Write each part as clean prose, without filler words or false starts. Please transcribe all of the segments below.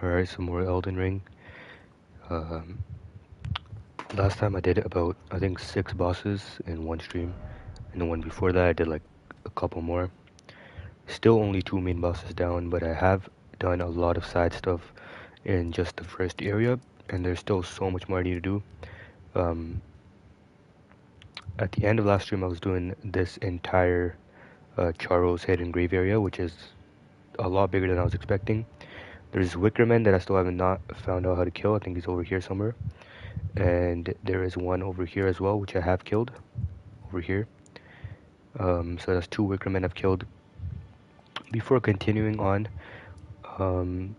Alright, some more Elden Ring. Um, Last time I did about, I think, 6 bosses in one stream. And the one before that I did like a couple more. Still only 2 main bosses down, but I have done a lot of side stuff in just the first area. And there's still so much more I need to do. Um, at the end of last stream I was doing this entire Charo's Hidden Grave area, which is a lot bigger than I was expecting. There's Reprimand that I still haven't not found out how to kill. I think he's over here somewhere. And there is one over here as well, which I have killed. Over here. So that's 2 Reprimand I've killed. Before continuing on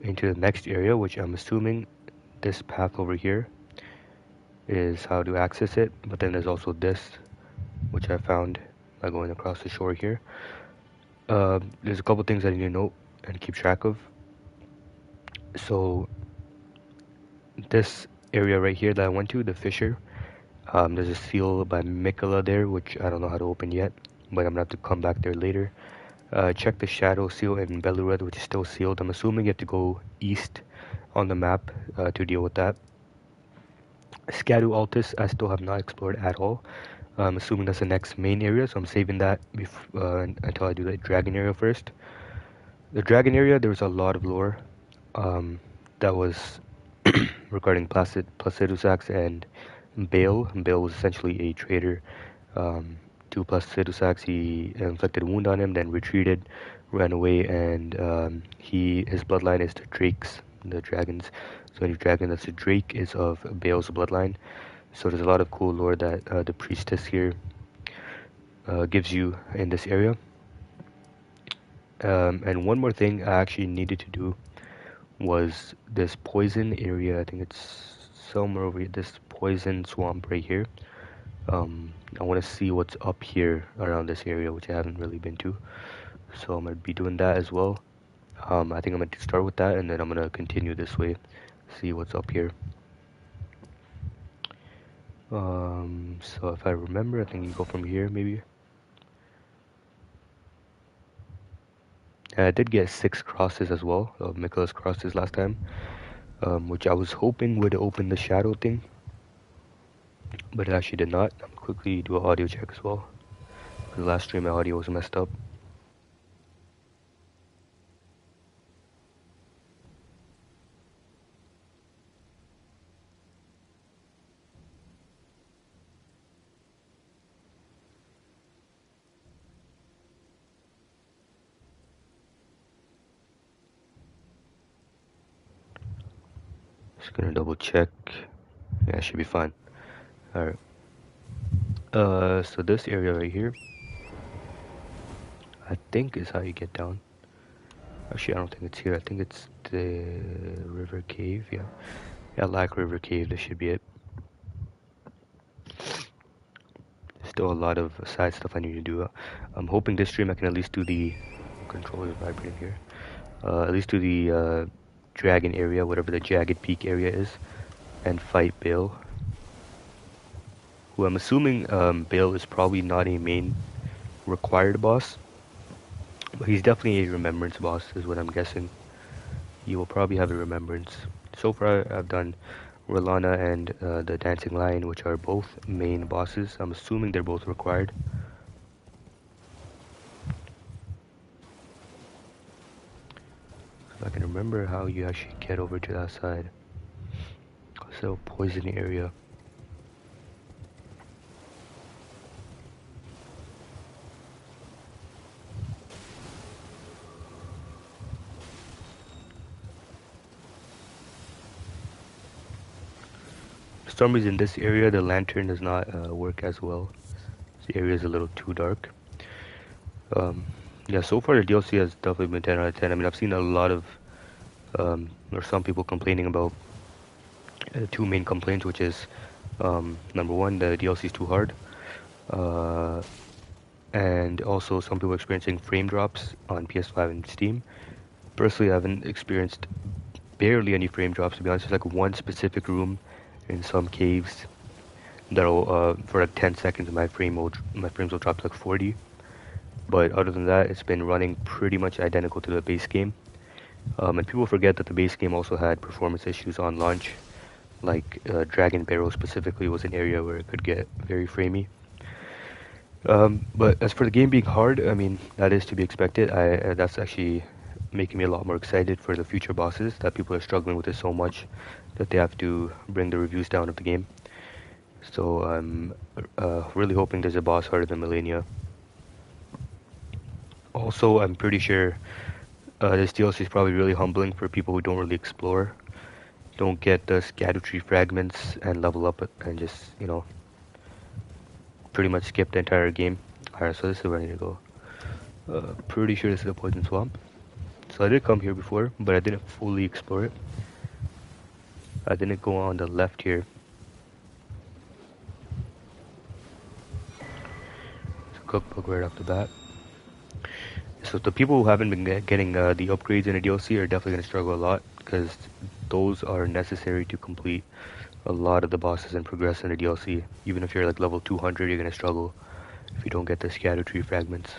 into the next area, which I'm assuming this path over here is how to access it. But then there's also this, which I found by going across the shore here. There's a couple things I need to note and keep track of. So this area right here that I went to, the fissure, there's a seal by Mikola there, which I don't know how to open yet, but I'm gonna have to come back there later. Check the shadow seal in Bayle the Dread, which is still sealed. I'm assuming you have to go east on the map to deal with that. Scadu Altus, I still have not explored at all. I'm assuming that's the next main area, so I'm saving that until I do the dragon area first. The dragon area, there was a lot of lore that was regarding Senessax and Bayle. Bayle was essentially a traitor to Senessax. He inflicted a wound on him, then retreated, ran away, and his bloodline is the Drakes, the dragons. So any dragon that's a Drake is of Bayle's bloodline. So there's a lot of cool lore that the priestess here gives you in this area. And one more thing I actually needed to do was this poison area. I think it's somewhere over here, this poison swamp right here. I want to see what's up here around this area, which I haven't really been to. So I'm going to be doing that as well. I think I'm going to start with that, and then I'm going to continue this way, see what's up here. So if I remember, I think you go from here, maybe. And I did get 6 crosses as well, of Mikola's crosses last time, which I was hoping would open the shadow thing, but it actually did not. I'm gonna quickly do an audio check as well, because last stream my audio was messed up. Just gonna double check. Yeah, it should be fine. Alright. So this area right here, I think is how you get down. Actually, I don't think it's here. I think it's the river cave. Yeah, Lac River Cave. This should be it. Still a lot of side stuff I need to do. I'm hoping this stream I can at least do the controller vibrating here. At least do the dragon area, whatever the Jagged Peak area is, and fight Bayle. Who I'm assuming Bayle is probably not a main required boss, but he's definitely a remembrance boss, is what I'm guessing. He will probably have a remembrance. So far, I've done Rolana and the Dancing Lion, which are both main bosses. I'm assuming they're both required. If I can remember how you actually get over to that side. So, poison area. For some reason, this area, the lantern does not work as well. The area is a little too dark. Yeah, so far the DLC has definitely been 10 out of 10. I mean, I've seen a lot of, or some people complaining about 2 main complaints, which is, number 1, the DLC is too hard, and also some people experiencing frame drops on PS5 and Steam. Personally, I haven't experienced barely any frame drops, to be honest. There's like one specific room in some caves that'll, for like 10 seconds, my frames will drop to like 40. But other than that, it's been running pretty much identical to the base game. And people forget that the base game also had performance issues on launch, like Dragon Barrel specifically was an area where it could get very framey. But as for the game being hard, I mean, that is to be expected. That's actually making me a lot more excited for the future bosses, that people are struggling with it so much that they have to bring the reviews down of the game. So I'm really hoping there's a boss harder than Millennia. Also, I'm pretty sure this DLC is probably really humbling for people who don't really explore, don't get the Erdtree fragments and level up and just, pretty much skip the entire game. Alright, so this is where I need to go. Pretty sure this is a poison swamp. So I did come here before, but I didn't fully explore it. I didn't go on the left here. It's a cookbook right off the bat. So the people who haven't been getting the upgrades in the DLC are definitely going to struggle a lot, because those are necessary to complete a lot of the bosses and progress in the DLC. Even if you're like level 200, you're going to struggle if you don't get the Erdtree fragments.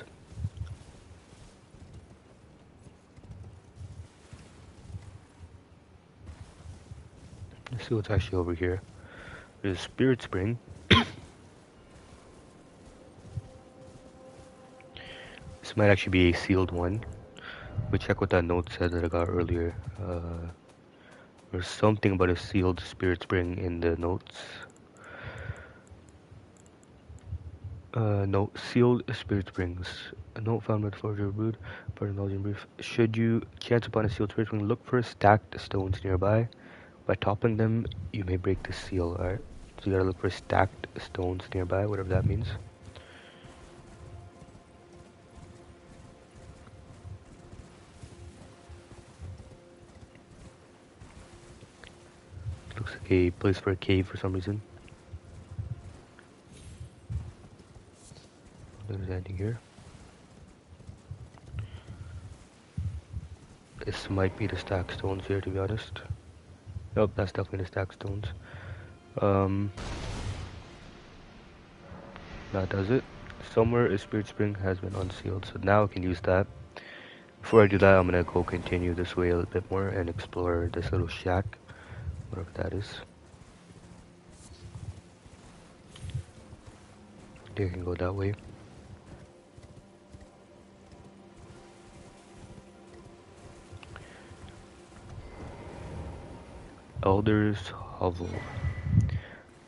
Let's see what's actually over here. There's a Spirit Spring. This might actually be a sealed one. But check what that note said that I got earlier. There's something about a sealed Spirit Spring in the notes. Note, sealed Spirit Springs. A note found by the Forger Brood, part of the Elden brief. Should you chance upon a sealed Spirit Spring, look for stacked stones nearby. By toppling them, you may break the seal. Alright, so you gotta look for stacked stones nearby, whatever that means. Looks like a place for a cave for some reason. There's anything here. This might be the stacked stones here, to be honest. Nope, that's definitely the stacked stones. That does it. Somewhere a Spirit Spring has been unsealed, so now I can use that. Before I do that, I'm gonna go continue this way a little bit more and explore this little shack, whatever that is. They can go that way. Elder's Hovel.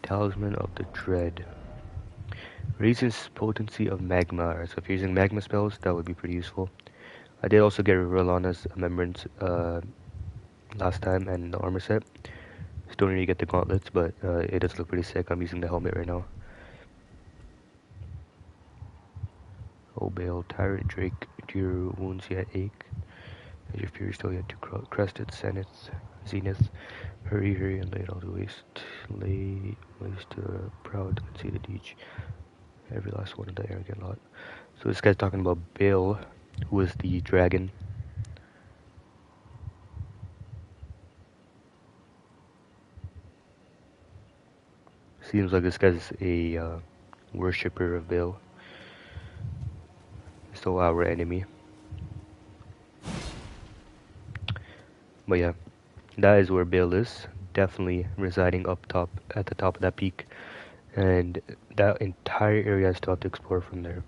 Talisman of the Dread. Raises potency of magma. So if you're using magma spells, that would be pretty useful. I did also get Rolana's Remembrance last time and the armor set. Still need to get the gauntlets, but it does look pretty sick. I'm using the helmet right now. Oh, Bayle, Tyrant Drake, do your wounds yet ache? As your fury still yet to crested zenith. Hurry, hurry, and lay it all to waste. Lay waste to the proud conceited each. Every last one of the arrogant lot. So this guy's talking about Bayle, who is the dragon. Seems like this guy's a worshipper of Bayle. So our enemy. But yeah, that is where Bayle is. Definitely residing up top, at the top of that peak. And that entire area I still have to explore from there.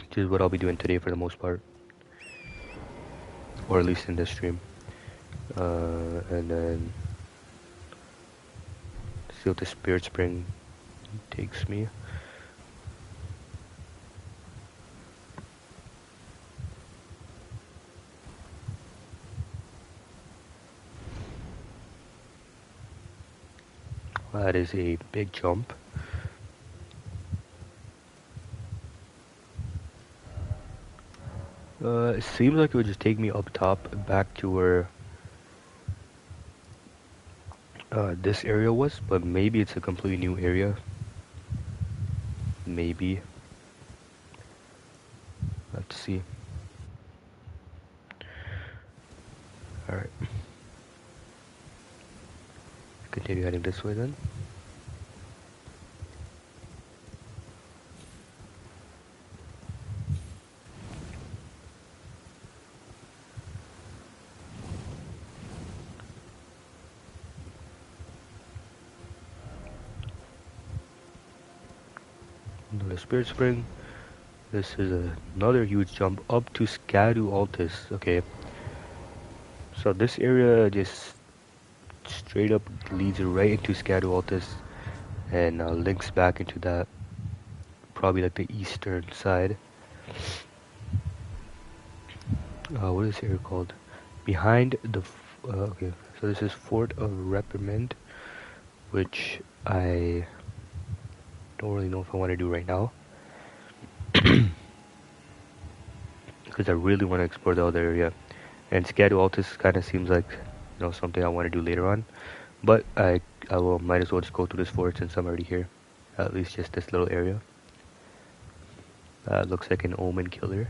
Which is what I'll be doing today for the most part. Or at least in this stream. And then see what the Spirit Spring takes me. That is a big jump. It seems like it would just take me up top back to where this area was, but maybe it's a completely new area. Maybe. Let's see. Alright. Continue heading this way then. the Spirit Spring. This is another huge jump up to Scadu Altus. Okay, so this area just straight up leads right into Scadu Altus and links back into that, probably like the eastern side. What is this area called? Behind the, okay, so this is Fort of Reprimand, which I don't really know if I want to do right now. Because I really want to explore the other area. And Scadu Altus kind of seems like, something I want to do later on. But I will might as well just go through this fort since I'm already here. At least just this little area. Looks like an omen killer.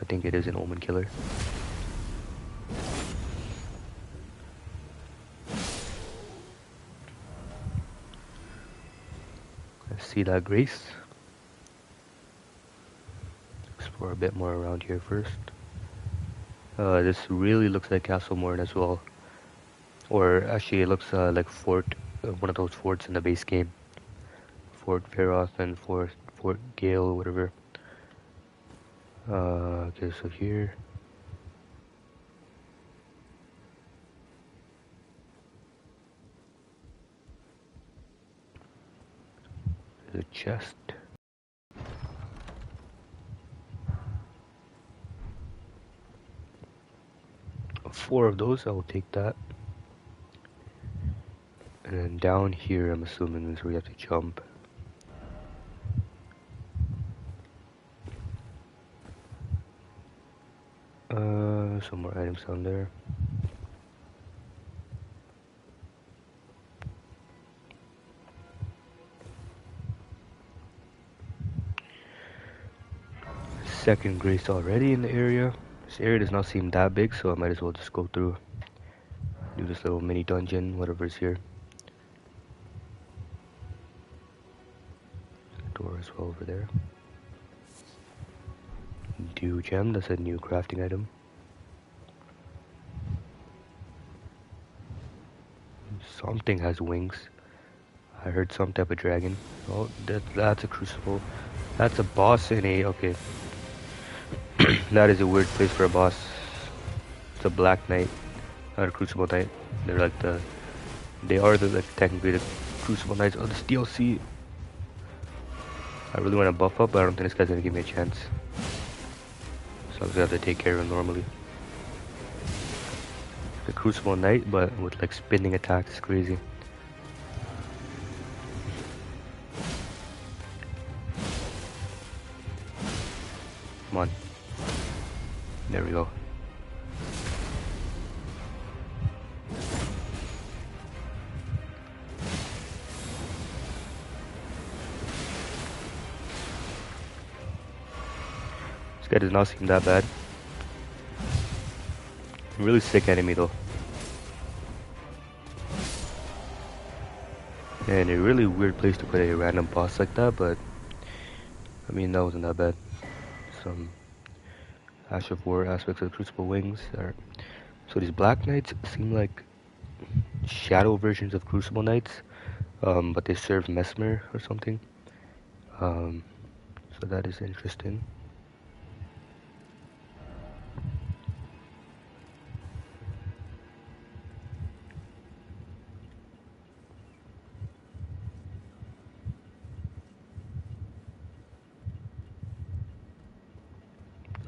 I think it is an omen killer. Let's see that Grace. Explore a bit more around here first. This really looks like Castle Morn as well. Or actually it looks like one of those forts in the base game. Fort Feroth and Fort Gale or whatever. Okay, so here. There's a chest. 4 of those, I will take that. And then down here, I'm assuming is where you have to jump. Some more items down there. Second Grace already in the area. This area does not seem that big, so I might as well just go through. Do this little mini dungeon, whatever's here. Door as well over there. Dew gem, that's a new crafting item. Something has wings. I heard some type of dragon. Oh, that's a crucible. That's a boss in a, okay. That is a weird place for a boss. It's a black knight, not a crucible knight. They're like they are technically the crucible knights of this DLC. I really want to buff up, but I don't think this guy's gonna give me a chance. So I'm gonna have to take care of him normally. The crucible knight, but with like spinning attacks, it's crazy. Come on. There we go. This guy does not seem that bad. Really sick enemy though. And a really weird place to put a random boss like that, but I mean that wasn't that bad. Some Ash of War aspects of the Crucible Wings are. So these Black Knights seem like shadow versions of Crucible Knights, but they serve Mesmer or something. So that is interesting.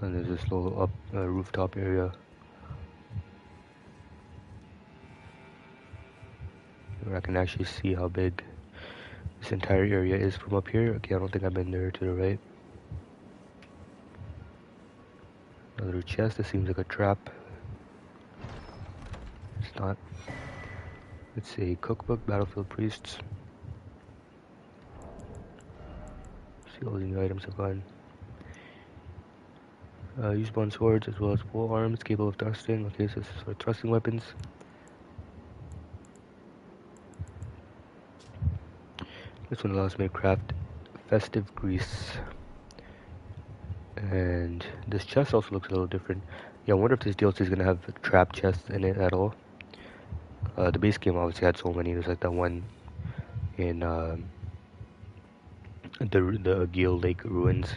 And there's this little rooftop area where I can actually see how big this entire area is from up here. Okay, I don't think I've been there to the right. Another chest that seems like a trap. It's not. It's a cookbook, Battlefield Priests. See all the new items I've gotten. Use blunt swords as well as full arms capable of thrusting. Okay, so this is for thrusting weapons. This one allows me to craft festive grease. And this chest also looks a little different. Yeah, I wonder if this DLC is gonna have trap chests in it at all. The base game obviously had so many. There's like that one in the Gil Lake ruins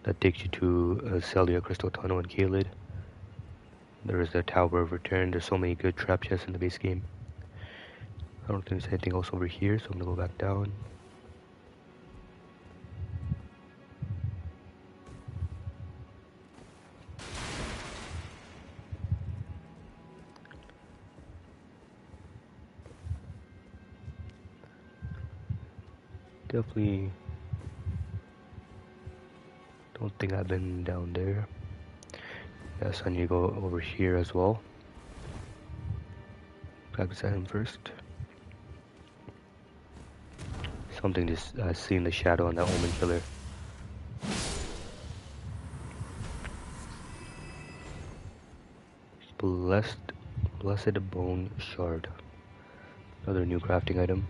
that takes you to Celia Crystal Tunnel and Caelid. There is the Tower of Return. There's so many good trap chests in the base game. I don't think there's anything else over here, so I'm gonna go back down. Definitely don't think I've been down there. Yes, I need to go over here as well. Grab this item first. Something just seeing the shadow on that Omen Killer. Blessed Bone Shard. Another new crafting item.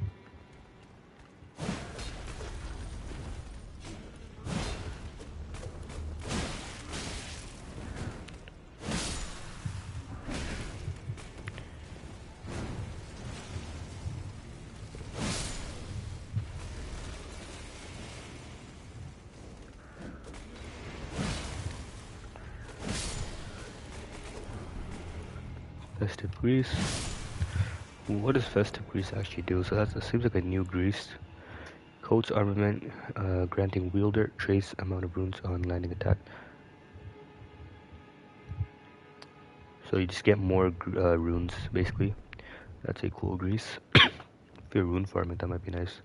Festive Grease. What does Festive Grease actually do? So that seems like a new grease. Coats armament, granting wielder trace amount of runes on landing attack. So you just get more runes, basically. That's a cool grease. If you're rune farming, that might be nice.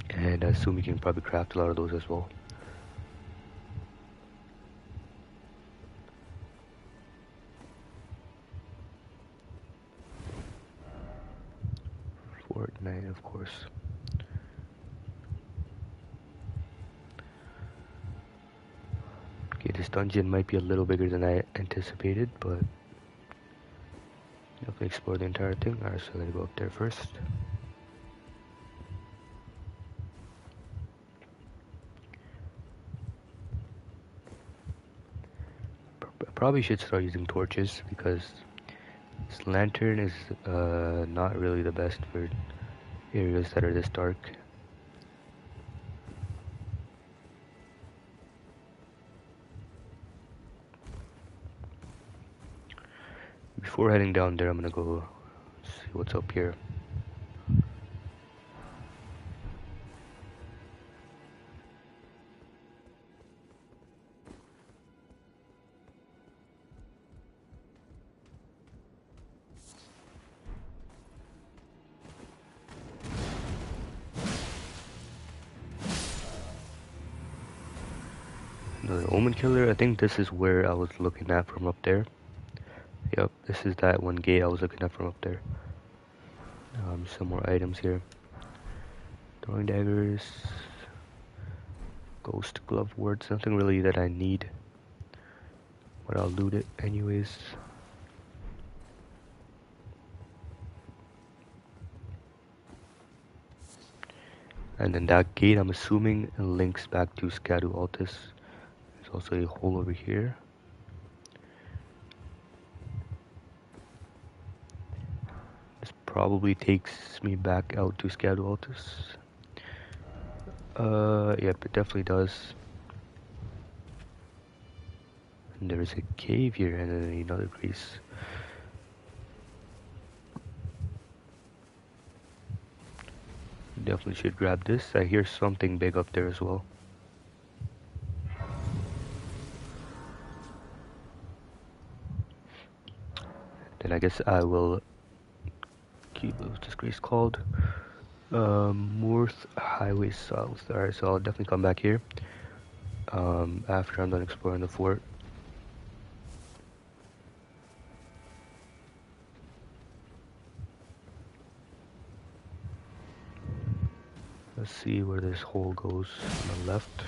And I assume you can probably craft a lot of those as well. Fortnite, of course. Okay, this dungeon might be a little bigger than I anticipated, but definitely explore the entire thing. Alright, so I'm gonna go up there first. Probably should start using torches because this lantern is not really the best for areas that are this dark. Before heading down there, I'm gonna go see what's up here. Another Omen Killer. I think this is where I was looking at from up there. Yep, this is that one gate I was looking at from up there. Some more items here. Throwing daggers. Ghost glove words. Nothing really that I need. But I'll loot it anyways. And then that gate, I'm assuming, links back to Scadu Altus. There's also a hole over here. This probably takes me back out to Scadu Altus. Yep, it definitely does. And there's a cave here and then another grease. Definitely should grab this. I hear something big up there as well. Then I guess I will keep what's this grease called? North Highway South. Alright, so I'll definitely come back here after I'm done exploring the fort. Let's see where this hole goes on the left.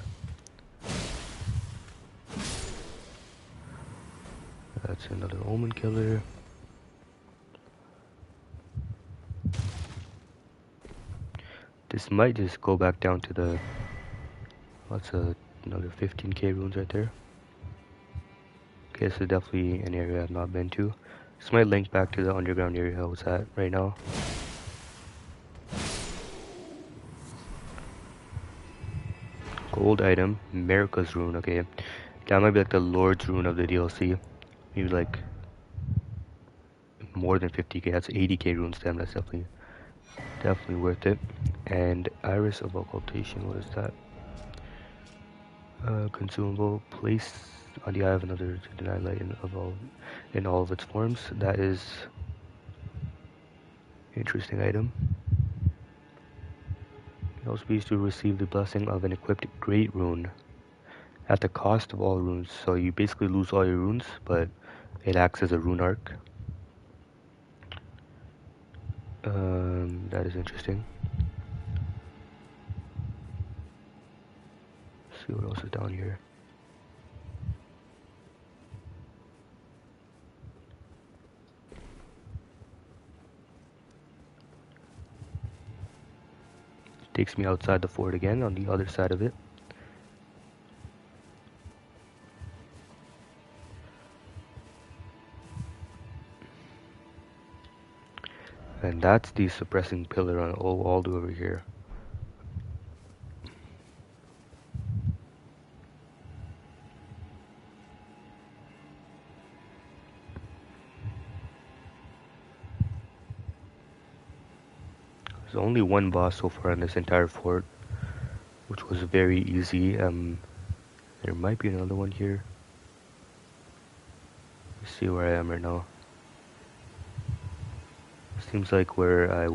That's another Omen Killer. This might just go back down to the... That's another 15k runes right there. Okay, this is definitely an area I've not been to. This might link back to the underground area I was at right now. Gold item, America's rune. Okay, that might be like the Lord's rune of the DLC. Maybe like more than 50k. That's 80k rune stem. That's definitely worth it. And Iris of Occultation. What is that? Consumable. Place on the eye of another to deny light in all of its forms. That is interesting item. Can also be used to receive the blessing of an equipped great rune at the cost of all runes. So you basically lose all your runes, but it acts as a rune arc. That is interesting. Let's see what else is down here. Takes me outside the fort again, on the other side of it. And that's the suppressing pillar on all the way over here. There's only one boss so far in this entire fort, which was very easy. There might be another one here. Let's see where I am right now. Seems like where I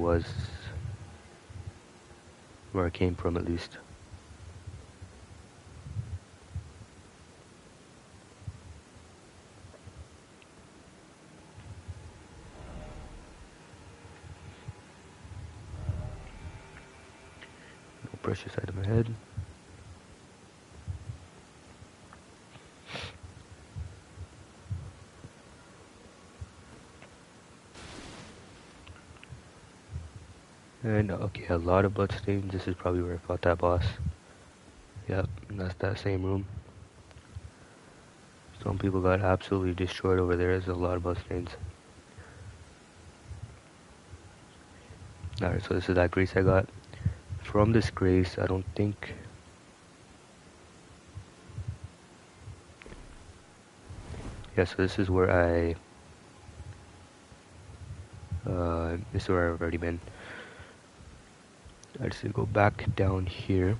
came from at least. No precious item ahead. And okay, a lot of bloodstains. This is probably where I fought that boss. Yep, that's that same room. Some people got absolutely destroyed over there. There's a lot of bloodstains. Alright, so this is that grace I got. From this grace, I don't think... Yeah, so this is where this is where I've already been. I just need to go back down here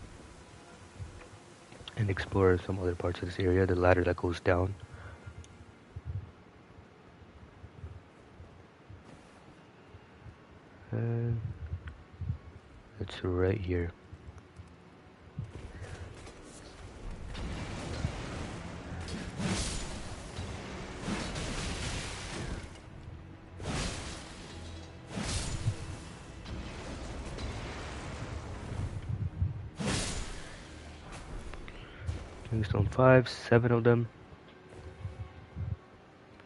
and explore some other parts of this area, the ladder that goes down. And it's right here. Stone 5, 7 of them.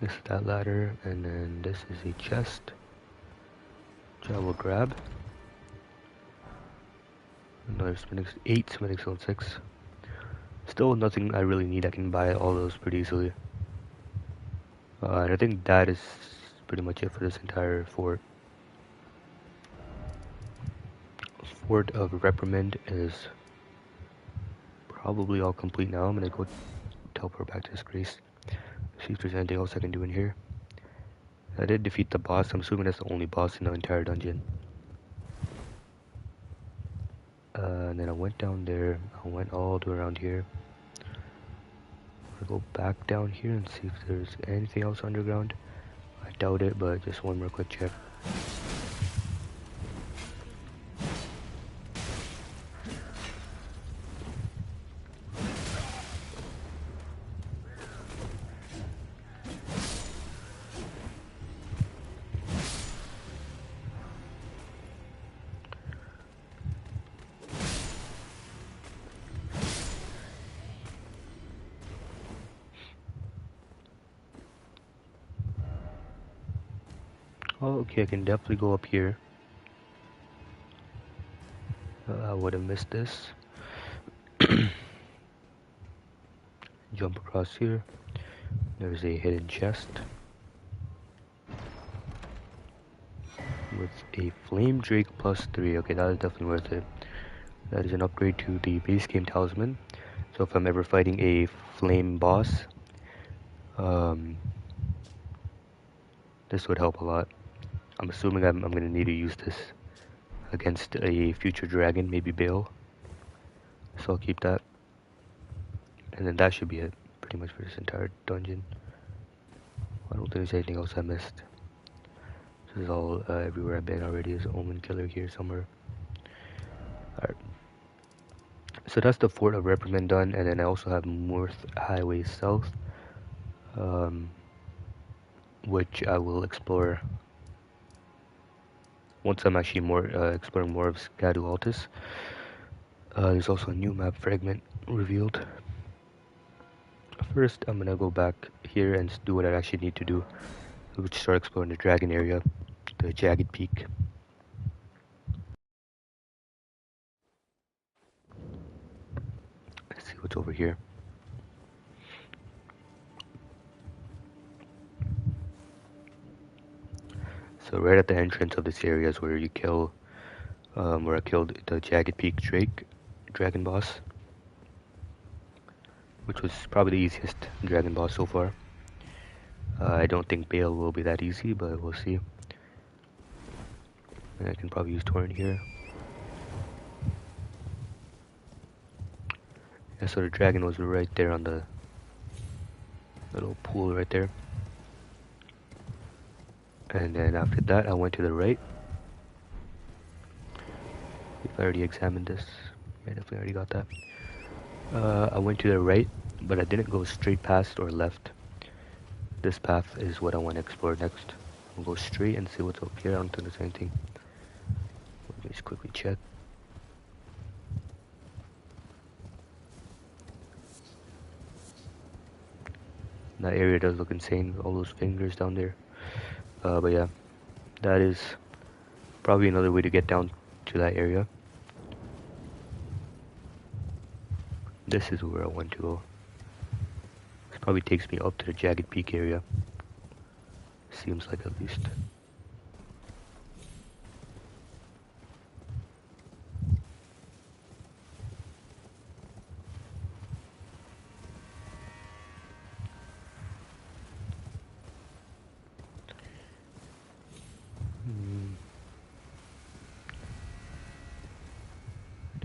This is that ladder, and then this is a chest, which I will grab. Another spinning, 8 spinning stone 6. Still nothing I really need. I can buy all those pretty easily. And I think that is pretty much it for this entire fort. Fort of Reprimand is probably all complete now. I'm gonna go teleport back to this grace. See if there's anything else I can do in here. I did defeat the boss. I'm assuming that's the only boss in the entire dungeon. And then I went down there. I went all the way around here. I'm gonna go back down here and see if there's anything else underground. I doubt it, but just one more quick check. Oh, okay, I can definitely go up here. I would have missed this. Jump across here. There's a hidden chest with a flame drake plus 3. Okay, that is definitely worth it. That is an upgrade to the base game talisman. So if I'm ever fighting a flame boss, um, this would help a lot. I'm assuming I'm going to need to use this against a future dragon, maybe Bayle. So I'll keep that. And then that should be it, pretty much for this entire dungeon. I don't think there's anything else I missed. This is all everywhere I've been already. There's an Omen Killer here somewhere. Alright. So that's the Fort of Reprimand done, and then I also have North Highway South, which I will explore once I'm actually exploring more of Scadu Altus. There's also a new map fragment revealed. First, I'm gonna go back here and do what I actually need to do, which start exploring the dragon area, the Jagged Peak. Let's see what's over here. So right at the entrance of this area is where you kill, where I killed the Jagged Peak dragon boss, which was probably the easiest dragon boss so far. I don't think Bayle will be that easy, but we'll see. And I can probably use Torrent here. Yeah, so the dragon was right there on the little pool right there. And then after that, I went to the right. If I already examined this, yeah, definitely already got that. I went to the right, but I didn't go straight past or left. This path is what I want to explore next. I'll go straight and see what's up here. I don't think there's anything. Let me just quickly check. That area does look insane, all those fingers down there. But yeah, that is probably another way to get down to that area. This is where I want to go. This probably takes me up to the Jagged Peak area. Seems like, at least.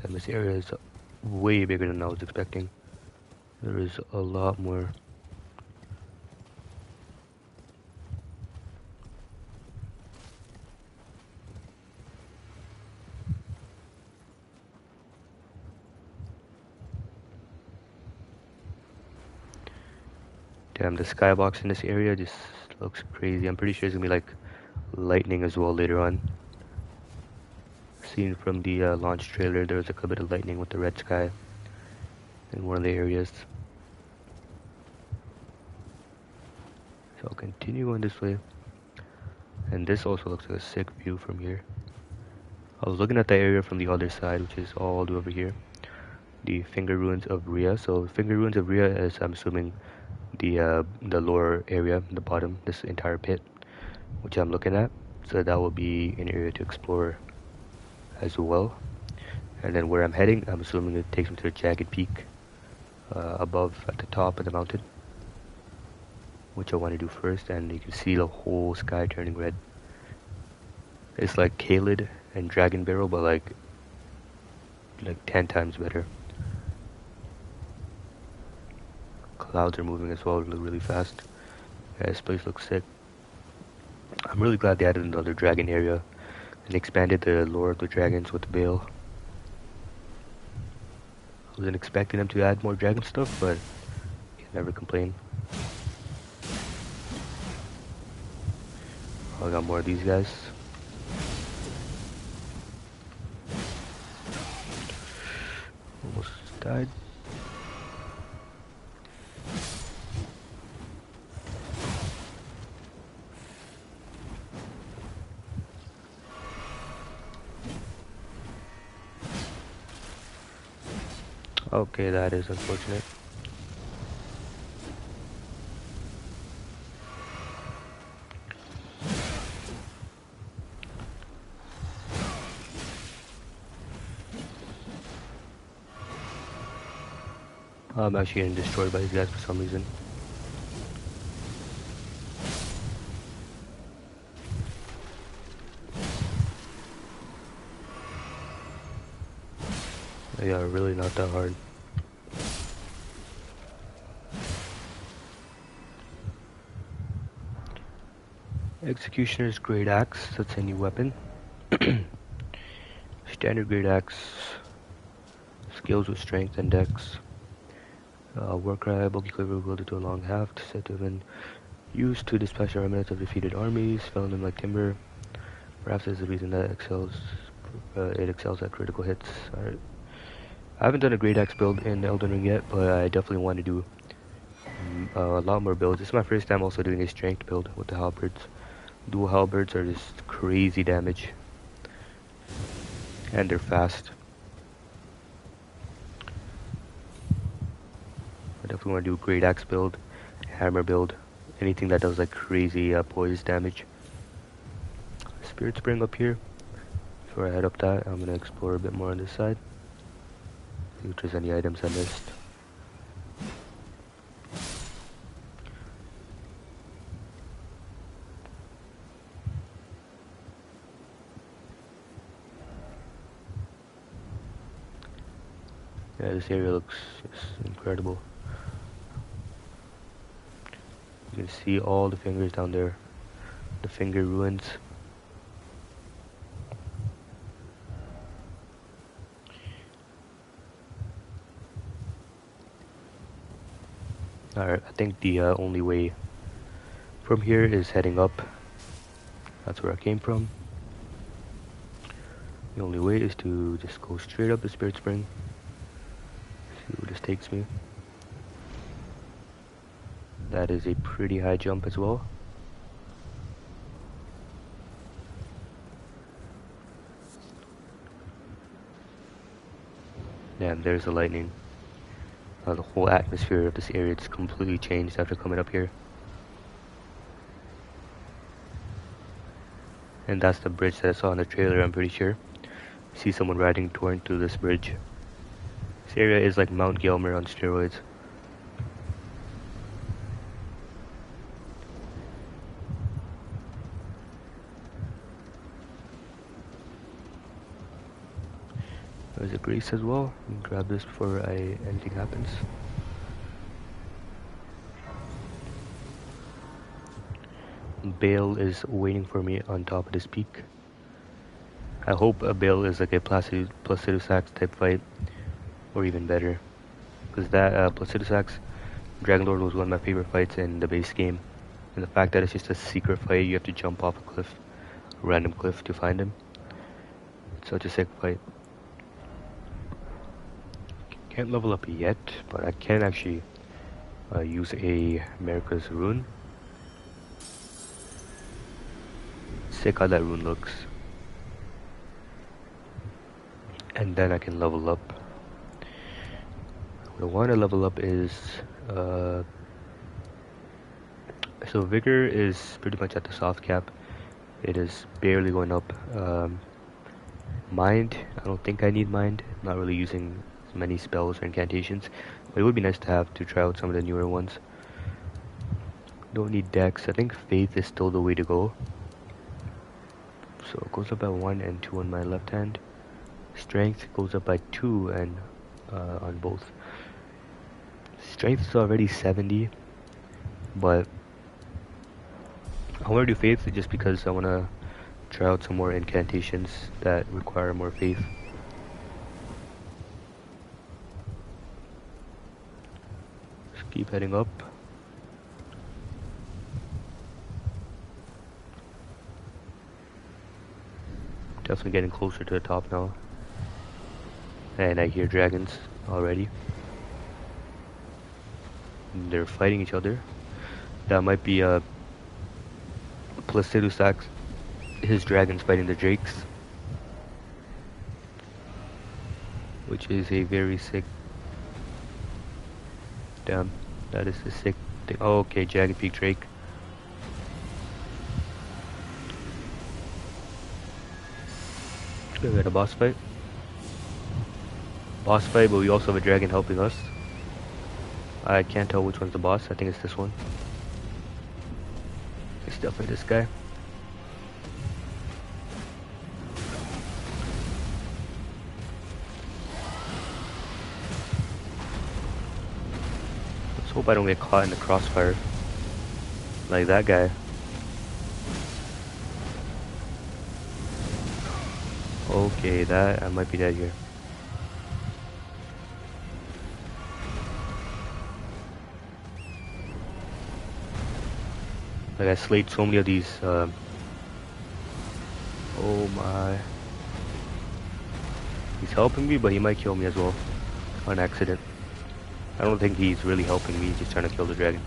Damn, this area is way bigger than I was expecting. There is a lot more. Damn, the skybox in this area just looks crazy. I'm pretty sure it's gonna be like lightning as well later on. Seen from the launch trailer, there was like a bit of lightning with the red sky in one of the areas. So I'll continue going this way. And this also looks like a sick view from here. I was looking at the area from the other side, which is all the way over here. The Finger Ruins of Rhia. So Finger Ruins of Rhia is, I'm assuming, the lower area, the bottom, this entire pit, which I'm looking at. So that will be an area to explore as well. And then where I'm heading, I'm assuming it takes me to the Jagged Peak above at the top of the mountain, which I want to do first. And you can see the whole sky turning red. It's like Kaled and Dragon Barrel, but like 10 times better. Clouds are moving as well, really fast. Yeah, this place looks sick. I'm really glad they added another dragon area and expanded the lore of the dragons with Bayle. I wasn't expecting them to add more dragon stuff, but you can never complain. Oh, I got more of these guys. Almost died. Okay, that is unfortunate. I'm actually getting destroyed by these guys for some reason. Yeah, really not that hard. Executioner's Great Axe, that's a new weapon. Standard Great Axe, skills with strength and dex. Warcry, bulky quiver wielded to a long haft, said to have been used to dispatch the remnants of defeated armies, felling them like timber. Perhaps is the reason that it excels at critical hits. Alright. I haven't done a Great Axe build in Elden Ring yet, but I definitely want to do a lot more builds. This is my first time also doing a strength build with the halberds. Dual halberds are just crazy damage, and they're fast. I definitely want to do a Great Axe build, hammer build, anything that does like crazy poise damage. Spirit Spring up here. Before I head up that, I'm gonna explore a bit more on this side. See if there's any items I missed. Yeah, this area looks just incredible. You can see all the fingers down there. The finger ruins. Alright, I think the only way from here is heading up. That's where I came from. The only way is to just go straight up the Spirit Spring. See where this takes me. That is a pretty high jump as well. Damn, there's the lightning. The whole atmosphere of this area just completely changed after coming up here. And that's the bridge that I saw in the trailer, I'm pretty sure. See someone riding torrent through this bridge. This area is like Mount Gelmir on steroids. There's a grace as well. You can grab this before anything happens. Bayle is waiting for me on top of this peak. I hope a Bayle is like a Senessax type fight, or even better. Because that Senessax Dragon Lord was one of my favorite fights in the base game. And the fact that it's just a secret fight, you have to jump off a cliff, a random cliff to find him. It's such a sick fight. Can't level up yet, but I can actually use a America's rune. Sick how that rune looks. And then I can level up. What I want to level up is so Vigor is pretty much at the soft cap. It is barely going up. Mind, I don't think I need Mind. I'm not really using many spells or incantations, but it would be nice to have to try out some of the newer ones. Don't need Dex. I think Faith is still the way to go. So it goes up by 1 and 2 on my left hand. Strength goes up by 2 and on both. Strength is already 70, but I want to do Faith just because I want to try out some more incantations that require more faith. Just keep heading up. Definitely getting closer to the top now. And I hear dragons already. They're fighting each other. That might be a Senessax, his dragons fighting the drakes, which is a very sick. Damn, that is a sick thing. Oh, okay, Jagged Peak Drake. We got a boss fight. Boss fight, but we also have a dragon helping us. I can't tell which one's the boss. I think it's this one. It's definitely this guy. Let's hope I don't get caught in the crossfire. Like that guy. Okay, that I might be dead here. Like I slayed so many of these. Oh my. He's helping me, but he might kill me as well. On accident. I don't think he's really helping me, he's just trying to kill the dragon.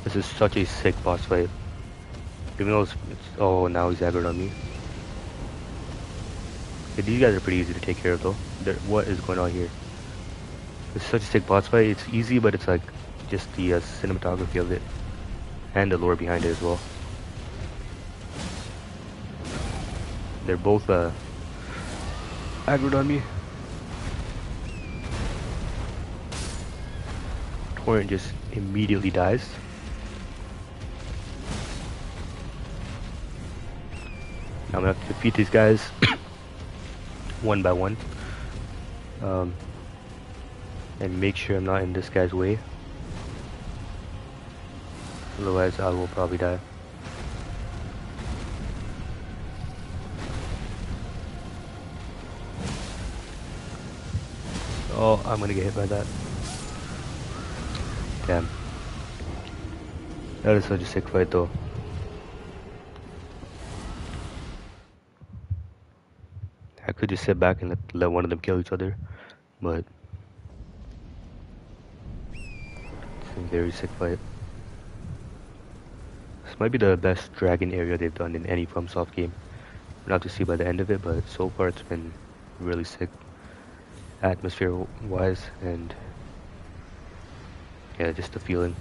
This is such a sick boss fight. Even though it's oh, now he's aggroed on me. Okay, these guys are pretty easy to take care of though. What is going on here? It's such a sick boss fight. It's easy, but it's like just the cinematography of it. And the lore behind it as well. They're both aggroed on me. Torrent just immediately dies. Now I'm gonna have to defeat these guys one by one. And make sure I'm not in this guy's way. Otherwise I will probably die. Oh, I'm gonna get hit by that. Damn. That is such a sick fight though. I could just sit back and let one of them kill each other, but it's a very sick fight. This might be the best dragon area they've done in any FromSoft game. We'll have to see by the end of it, but so far it's been really sick. Atmosphere wise, and yeah, just the feeling.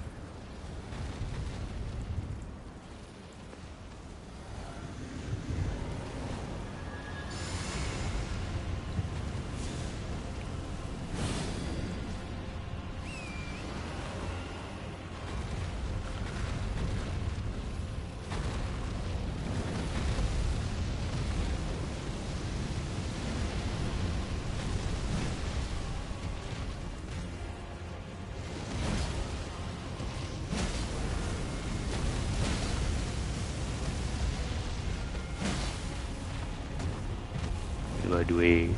Do a...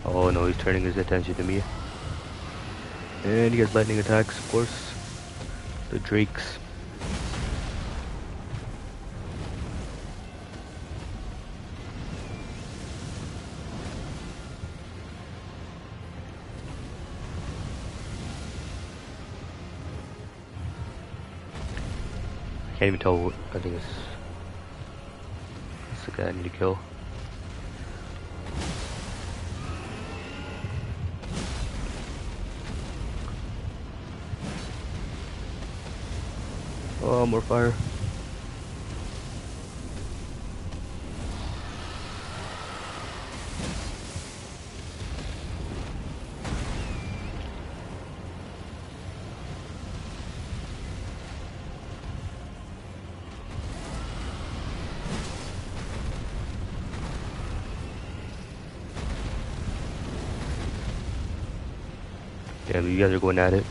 Oh no, he's turning his attention to me. And he has lightning attacks, of course. The drakes. I can't even tell what... I think it's the guy I need to kill. Oh, more fire. Damn, you guys are going at it.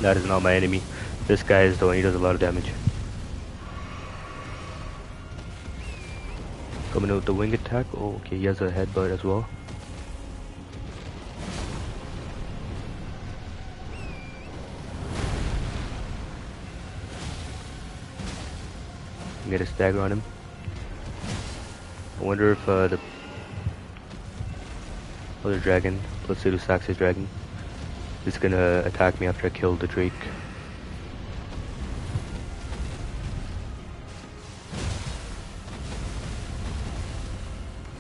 That is not my enemy. This guy is the one, he does a lot of damage. Coming out with the wing attack. Oh, okay, he has a headbutt as well. Get a stagger on him. I wonder if the other dragon, plus Senessax's dragon, is gonna attack me after I kill the Drake.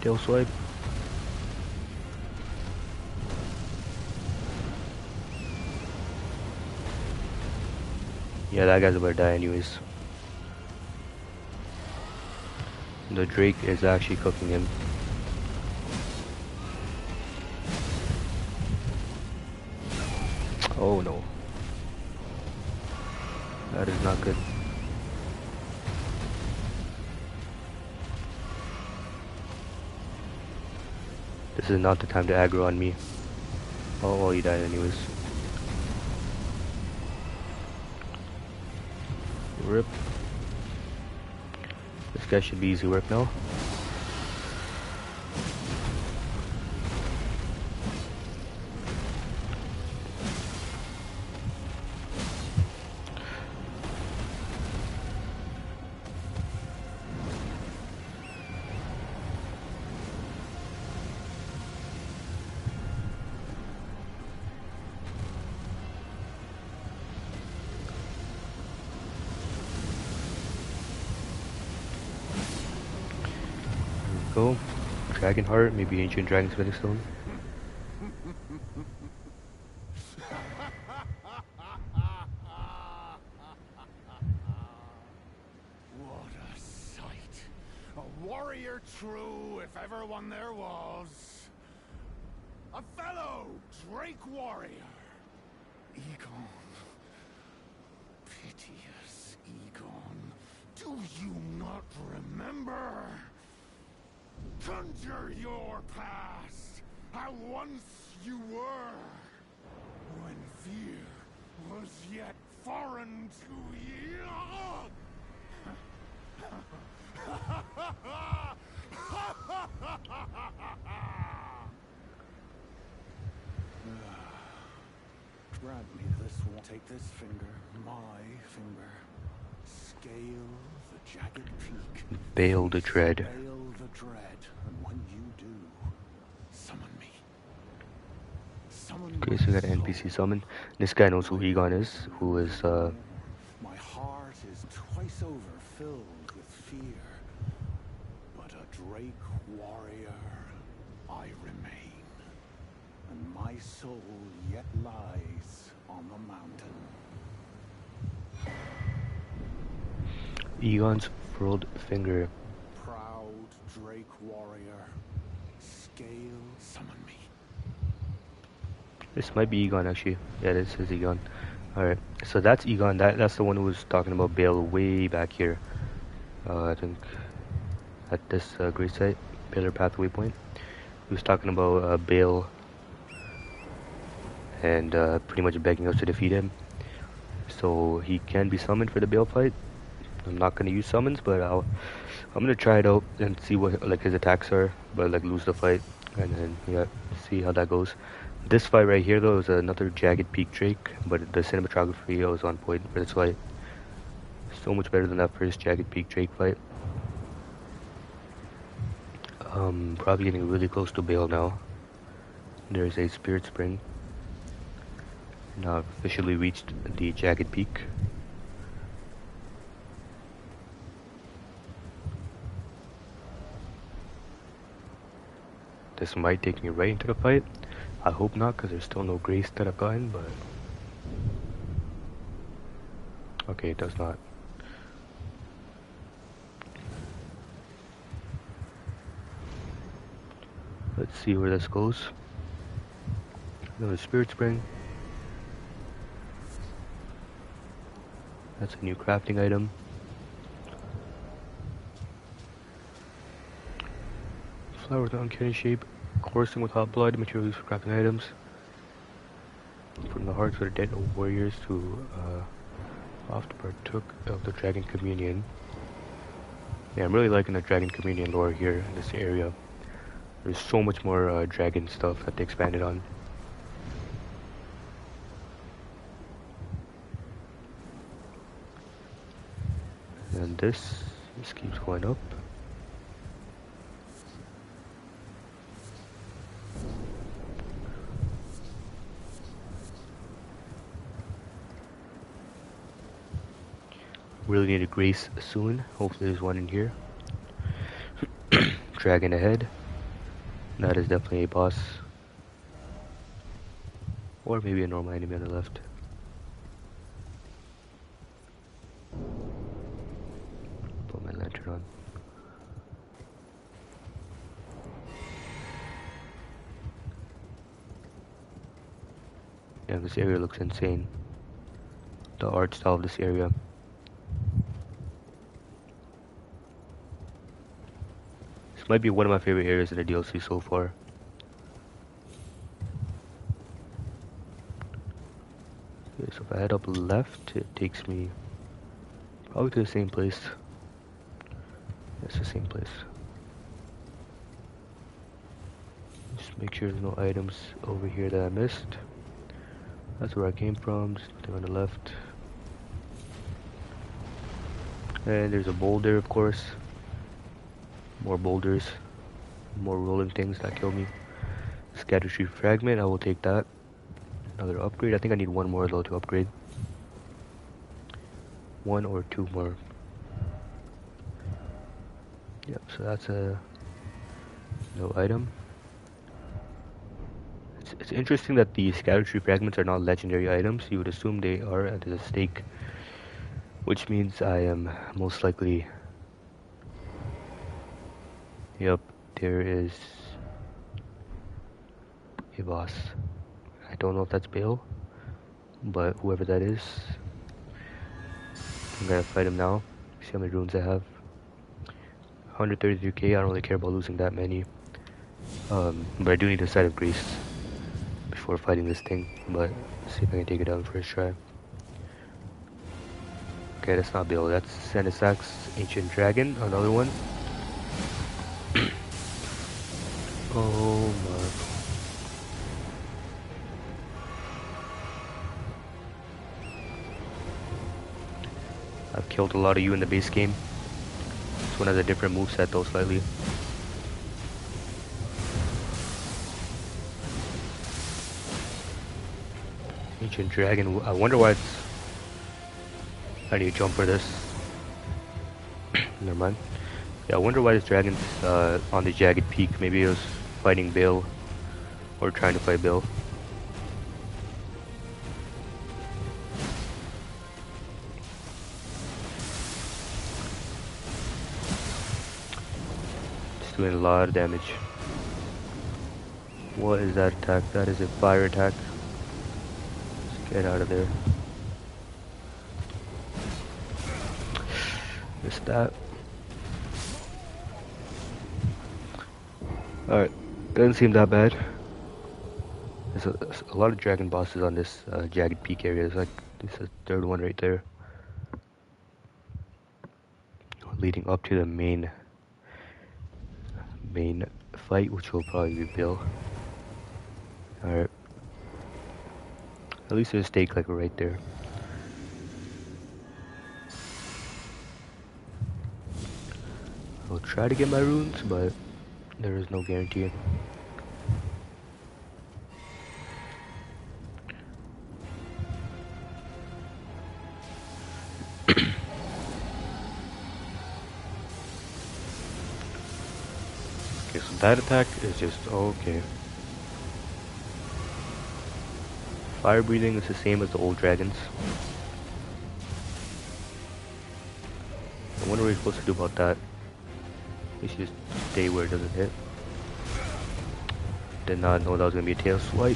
Tail swipe. Yeah, that guy's about to die anyways. The Drake is actually cooking him. Oh no. That is not good. This is not the time to aggro on me. Oh, well, he died anyways. Rip. This guy should be easy work now. Go. Dragon Heart, maybe Ancient Dragon's Spinning Stone. What a sight. A warrior true, if ever one there was. A fellow Drake warrior. Egon. Piteous Egon. Do you not remember? Conjure your past, how once you were, when fear was yet foreign to ye. Grant me this one. Take this finger, my finger. Scale the Jagged Peak. Bayle the Dread. Bayle the Dread, and when you do, summon me. Summon Okay, so we got an NPC summon. This guy knows who Egon is, who is My heart is twice over filled with fear, but a Drake warrior I remain, and my soul yet lies on the mountain. Egon's furled finger. Proud Drake warrior, scale, summon me. This might be Egon actually. Yeah, this is Egon. Alright, so that's Egon. That's the one who was talking about Bayle way back here. I think at this great site, Baylor Pathway Point. He was talking about Bayle and pretty much begging us to defeat him. So he can be summoned for the Bayle fight. I'm not gonna use summons, but I'm gonna try it out and see what like his attacks are, but like lose the fight, and then yeah, see how that goes. This fight right here though is another Jagged Peak Drake, but the cinematography was on point for this fight. So much better than that first Jagged Peak Drake fight. Probably getting really close to Bayle now. There's a Spirit Spring. Now I've officially reached the Jagged Peak. This might take me right into the fight. I hope not, because there's still no grace that I've gotten, but... Okay, it does not. Let's see where this goes. Another Spirit Spring. That's a new crafting item. Flower with uncanny shape. Coursing with hot blood, material used for crafting items. From the hearts of the dead warriors who oft partook of the Dragon Communion. Yeah, I'm really liking the Dragon Communion lore here in this area. There's so much more dragon stuff that they expanded on. And this keeps going up. Really need a grace soon. Hopefully there's one in here. Dragon ahead. That is definitely a boss. Or maybe a normal enemy on the left. Put my lantern on. Yeah, this area looks insane. The art style of this area. This might be one of my favorite areas in the DLC so far. Okay, so if I head up left, it takes me probably to the same place. It's the same place. Just make sure there's no items over here that I missed. That's where I came from, just nothing on the left. And there's a boulder, of course. More boulders. More rolling things that kill me. Scatter tree fragment, I will take that. Another upgrade. I think I need one more though to upgrade. One or two more. Yep, so that's a no item. It's interesting that the scatter tree fragments are not legendary items. You would assume they are, and there's a stake, which means I am most likely. Yep, there is a boss. I don't know if that's Bayle, but whoever that is, I'm gonna fight him now. See how many runes I have. 133k. I don't really care about losing that many. But I do need a side of grace before fighting this thing. But let's see if I can take it down first try. Okay, that's not Bayle. That's Senessax, Ancient Dragon. Another one. Oh my. I've killed a lot of you in the base game. This one has a different moveset though, slightly. Ancient Dragon. I wonder why it's... I need to jump for this. Never mind. Yeah, I wonder why this dragon's on the Jagged Peak. Maybe it was fighting Bayle. Or trying to fight Bayle. It's doing a lot of damage. What is that attack? That is a fire attack. Let's get out of there. Missed that. Alright, doesn't seem that bad. There's a lot of dragon bosses on this Jagged Peak area. There's like this is the third one right there. Leading up to the main fight, which will probably be Bayle. Alright. At least there's a stake like right there. I'll try to get my runes, but there is no guarantee. Okay, so that attack is just okay. Fire breathing is the same as the old dragons. I wonder what you're supposed to do about that. You should just stay where it doesn't hit. Did not know that was gonna be a tail swipe.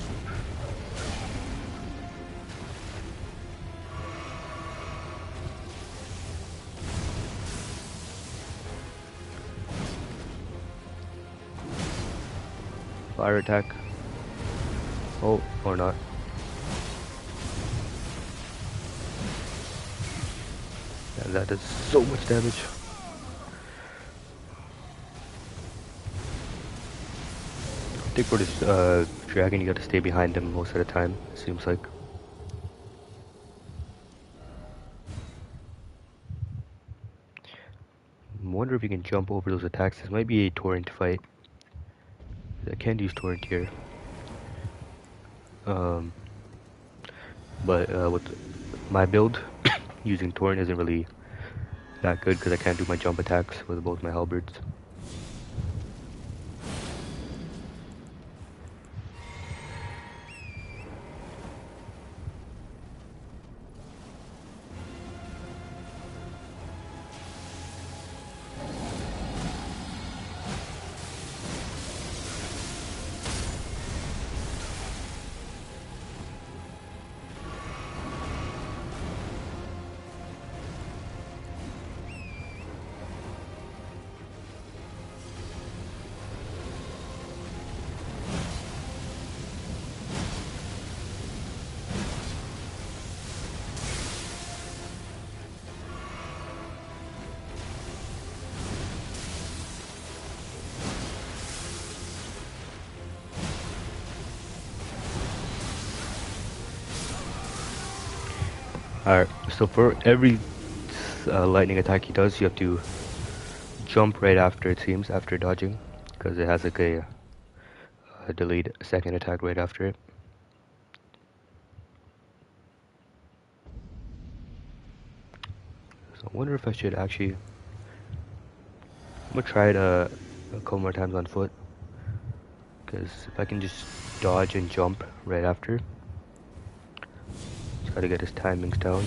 Fire attack. Oh, or not. Yeah, that does so much damage. I think for this dragon, you gotta stay behind him most of the time, it seems like. I wonder if you can jump over those attacks. This might be a torrent fight. I can't use torrent here. But with my build, using torrent isn't really that good because I can't do my jump attacks with both my halberds. Alright, so for every lightning attack he does, you have to jump right after, it seems, after dodging, because it has like a delayed second attack right after it. So I wonder if I should actually... I'm gonna try it a couple more times on foot, because if I can just dodge and jump right after, just gotta get his timings down.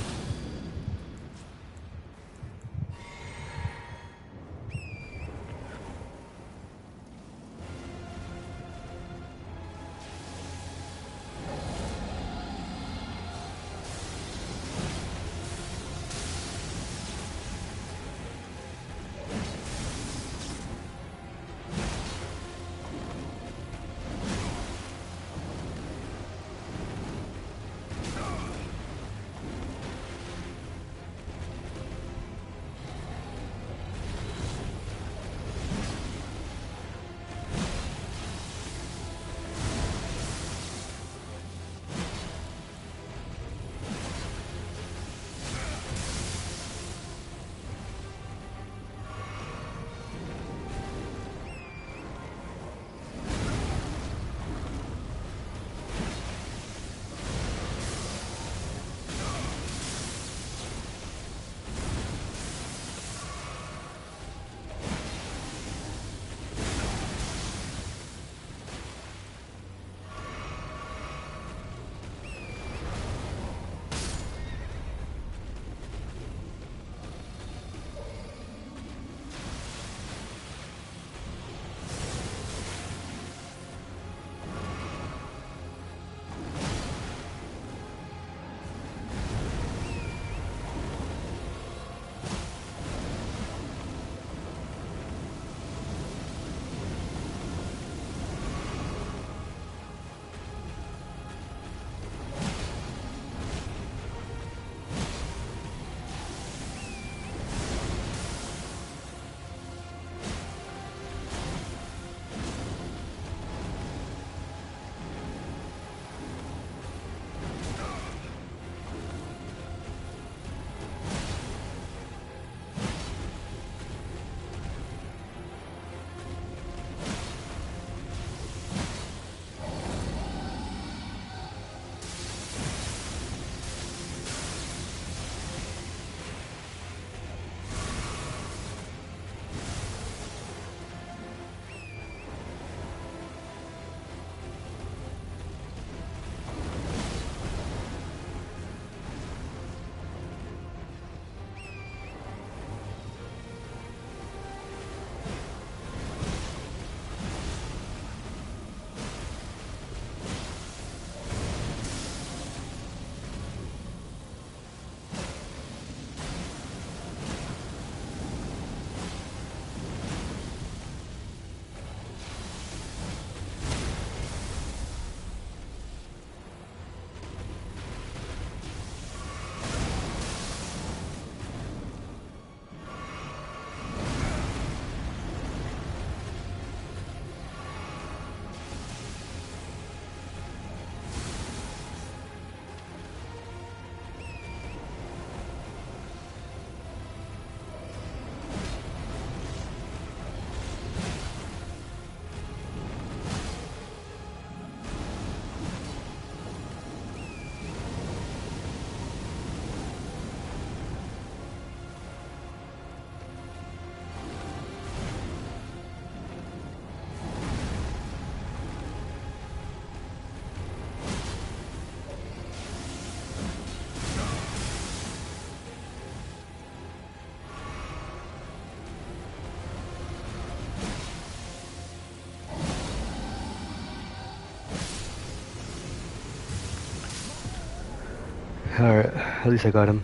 Alright, at least I got him.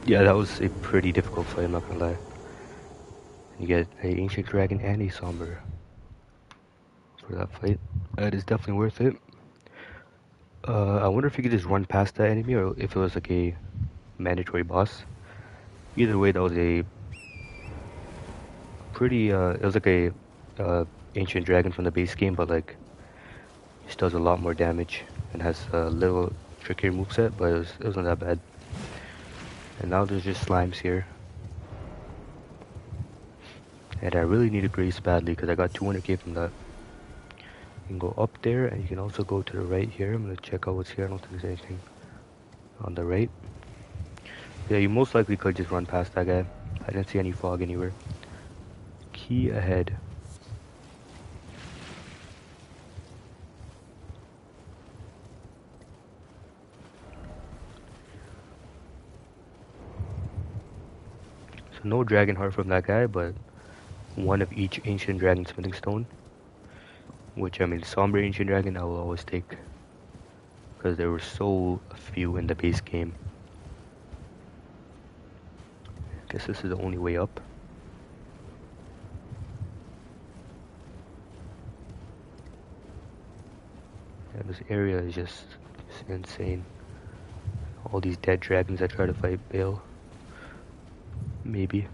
Yeah, that was a pretty difficult fight, I'm not gonna lie. You get an Ancient Dragon and a Somber for that fight. It is definitely worth it. I wonder if you could just run past that enemy or if it was like a mandatory boss. Either way, that was a pretty, it was like a Ancient Dragon from the base game, but like, just does a lot more damage and has a little trickier moveset, but it wasn't that bad. And now there's just slimes here. And I really need a grace badly because I got 200k from that. You can go up there and you can also go to the right here. I'm going to check out what's here. I don't think there's anything on the right. Yeah, you most likely could just run past that guy. I didn't see any fog anywhere. Key ahead. So no dragon heart from that guy, but one of each ancient dragon smithing stone. Which, I mean, somber ancient dragon I will always take. Because there were so few in the base game. I guess this is the only way up. Yeah, this area is just insane. All these dead dragons that try to fight Bayle. Maybe.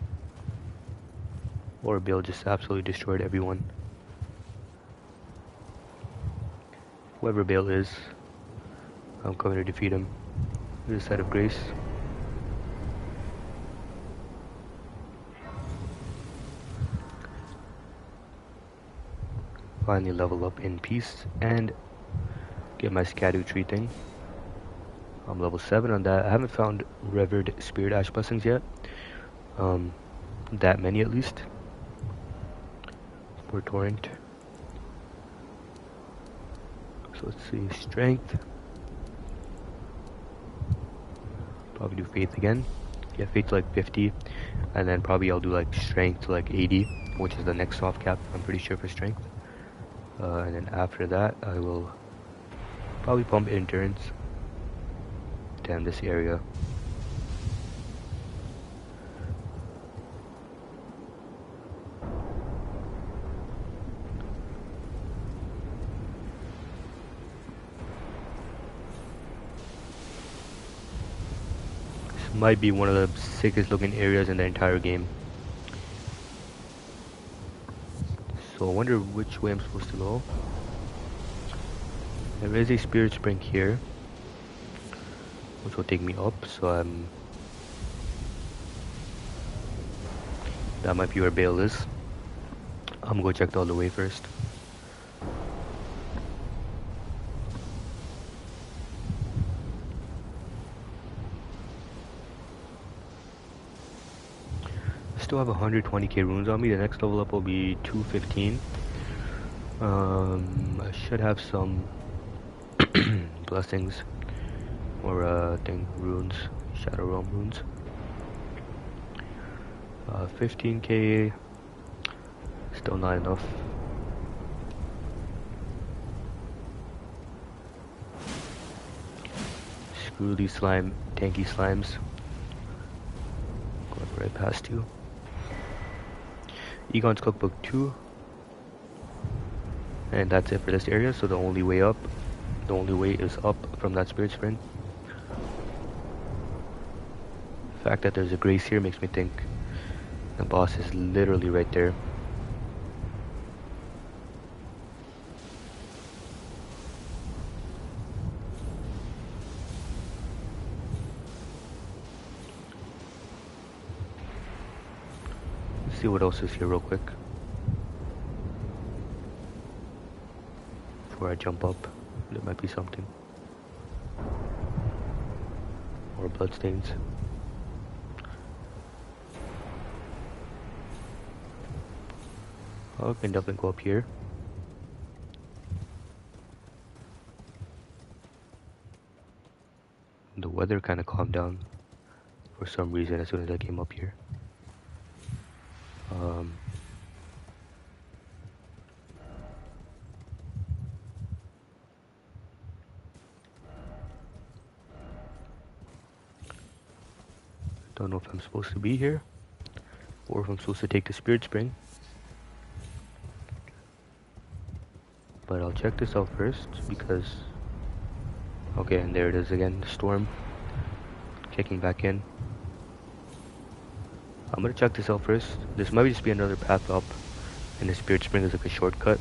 Or Bayle just absolutely destroyed everyone. Whoever Bayle is, I'm coming to defeat him. With a set of grace. Finally level up in peace and get my Scadu tree thing. I'm level 7 on that. I haven't found Revered Spirit Ash Blessings yet. That many at least. For Torrent. So let's see, Strength. Probably do Faith again. Yeah, Faith to like 50. And then probably I'll do like Strength to like 80. Which is the next soft cap, I'm pretty sure, for Strength. And then after that, I will probably pump Endurance. Damn, this area. This might be one of the sickest looking areas in the entire game. So I wonder which way I'm supposed to go. There is a spirit spring here, which will take me up, so that might be where Bayle is. I'm gonna go check all the way first. Still have 120k runes on me. The next level up will be 215. I should have some blessings or runes, Shadow Realm runes. 15k, still not enough. Screw these tanky slimes. Going right past you. Egon's Cookbook 2. And that's it for this area, so the only way is up from that spirit spring. The fact that there's a grace here makes me think the boss is literally right there. Let's see what else is here real quick before I jump up. There might be something. Or bloodstains. Oh, I can definitely go up here. The weather kind of calmed down for some reason as soon as I came up here. Don't know if I'm supposed to be here or if I'm supposed to take the spirit spring. But I'll check this out first because... Okay, and there it is again, the storm kicking back in. I'm gonna check this out first. This might just be another path up, and the spirit spring is like a shortcut.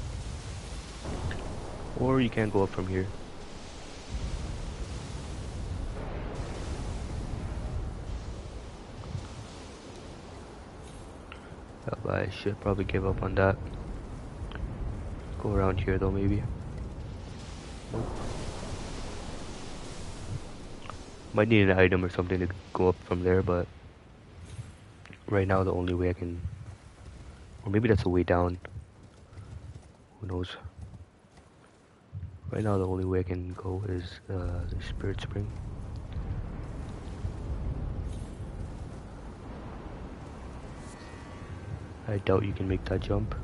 Or you can go up from here. I should probably give up on that. Go around here though, maybe. Nope. Might need an item or something to go up from there, but right now the only way I can, or maybe that's a way down. Who knows? Right now the only way I can go is the Spirit Spring. I doubt you can make that jump.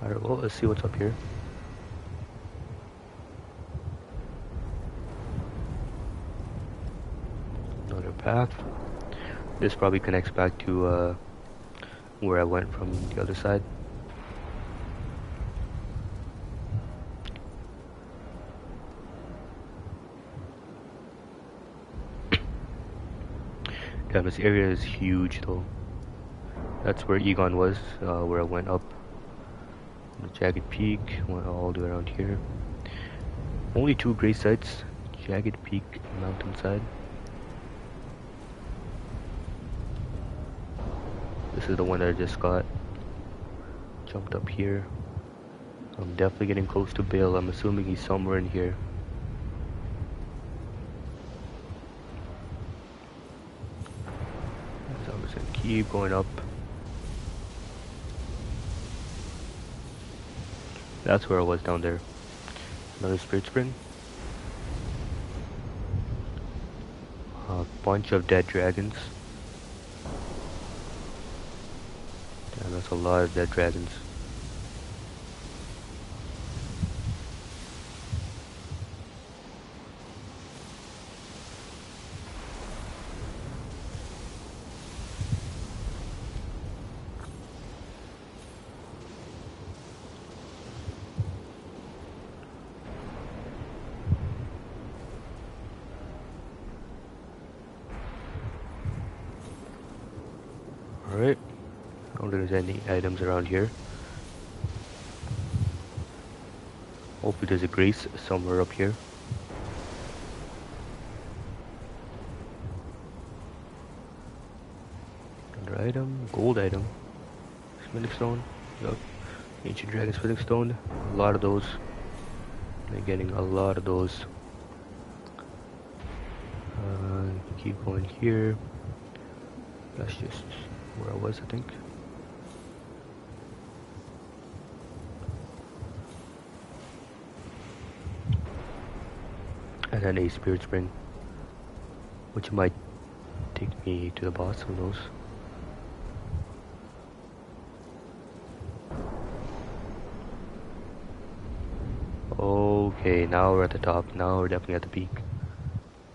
Alright, well, let's see what's up here. Another path. This probably connects back to where I went from the other side. Yeah, this area is huge though. That's where Egon was, where I went up the Jagged Peak, went all the way around here. Only two grave sites, Jagged Peak mountainside. This is the one that I just got. Jumped up here. I'm definitely getting close to Bayle. I'm assuming he's somewhere in here. So I'm just gonna keep going up. That's where I was down there. Another Spirit Spring. A bunch of dead dragons. Damn, that's a lot of dead dragons. Alright. I don't think there's any items around here. Hopefully there's a grace somewhere up here. Another item, gold item. Smithing stone. Yup. Ancient dragon smithing stone. A lot of those. I'm getting a lot of those. Keep going here. That's just where I was, I think. And then a Spirit Spring, which might take me to the boss, who knows. Okay, now we're at the top. Now we're definitely at the peak.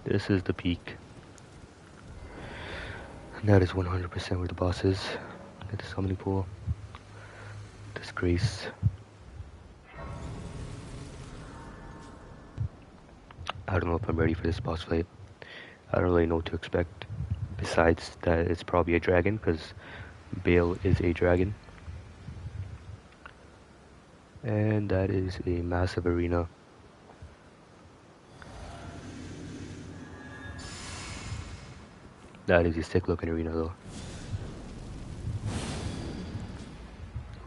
This is the peak. And that is 100% where the boss is. At the summoning pool. Disgrace. I don't know if I'm ready for this boss fight. I don't really know what to expect. Besides that it's probably a dragon, because Bayle is a dragon. And that is a massive arena. That is a sick looking arena though.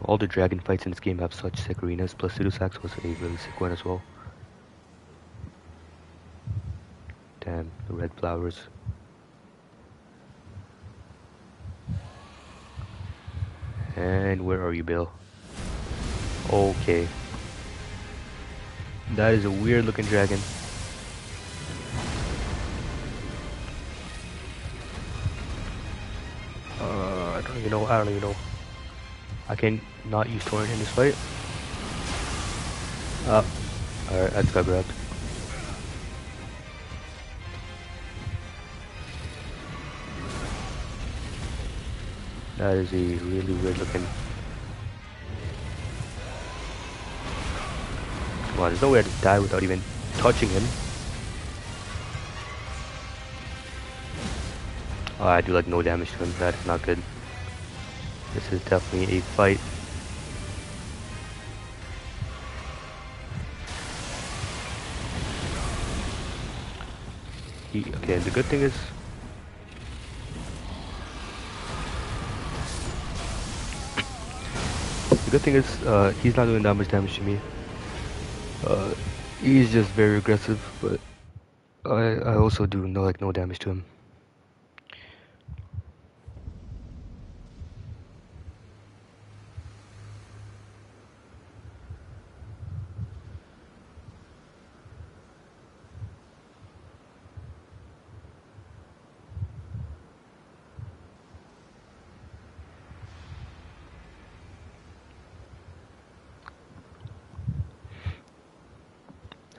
All the dragon fights in this game have such sick arenas, plus Senessax was a really sick one as well. Damn, the red flowers. And where are you, Bayle? Okay. That is a weird looking dragon. I don't even know. I can not use torrent in this fight. Alright, I just got grabbed. That is a really weird looking. Come on, there's no way to die without even touching him. Oh, I do like no damage to him. That is not good. This is definitely a fight. Okay, the good thing is The good thing is, he's not doing that much damage to me. Uh, he's just very aggressive, but I also do no damage to him.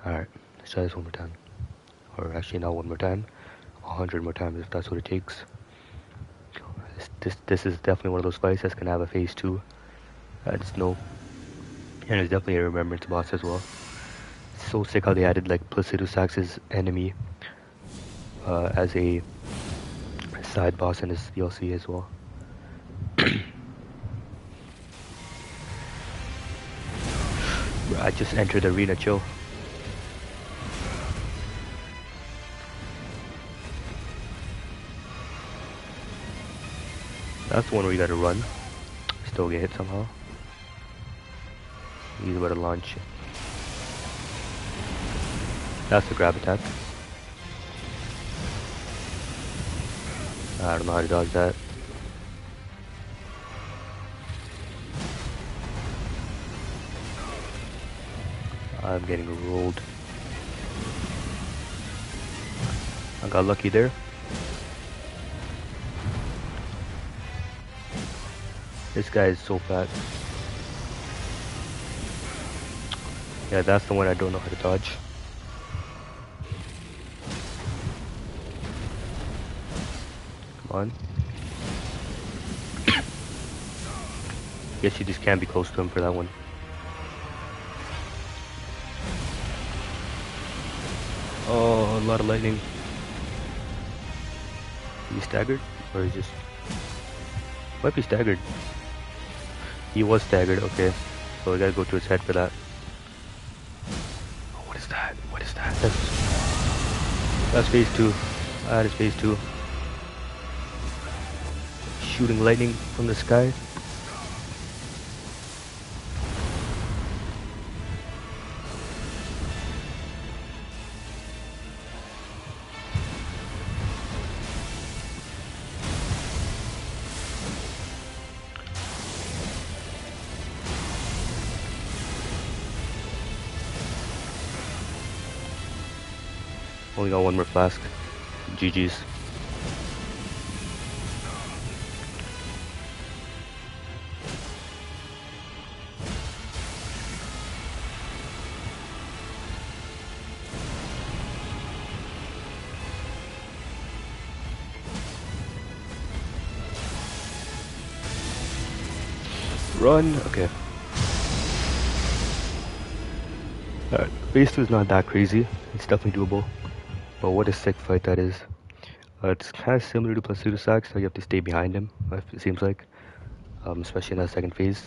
Alright, let's try this one more time. Or actually not one more time, 100 more times if that's what it takes. This is definitely one of those fights that's gonna have a phase 2. I just know. And it's definitely a remembrance boss as well. It's so sick how they added like Senessax's enemy as a side boss in this DLC as well. I just entered the arena, chill. That's the one where you gotta run. Still get hit somehow. He's about to launch. That's the grab attack. I don't know how to dodge that. I'm getting rolled. I got lucky there. This guy is so fat. Yeah, that's the one I don't know how to dodge. Come on. Guess you just can't be close to him for that one. Oh, a lot of lightning. Is he staggered? Or is just... Might be staggered. He was staggered, okay. So we gotta go to his head for that. Oh, what is that? What is that? That's phase 2. That is phase 2. Shooting lightning from the sky. Only got one more flask. GG's. Run! Okay. Alright, phase 2 is not that crazy. It's definitely doable. But what a sick fight that is. It's kind of similar to Senessax, so you have to stay behind him, it seems like. Especially in that second phase.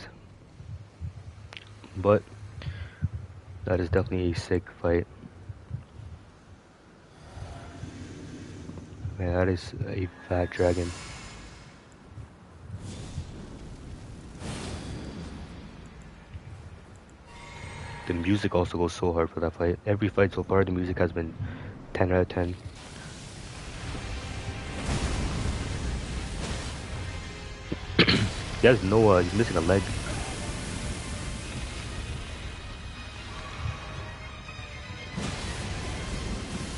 But that is definitely a sick fight. Man, that is a fat dragon. The music also goes so hard for that fight. Every fight so far, the music has been 10 out of 10. He has no, he's missing a leg.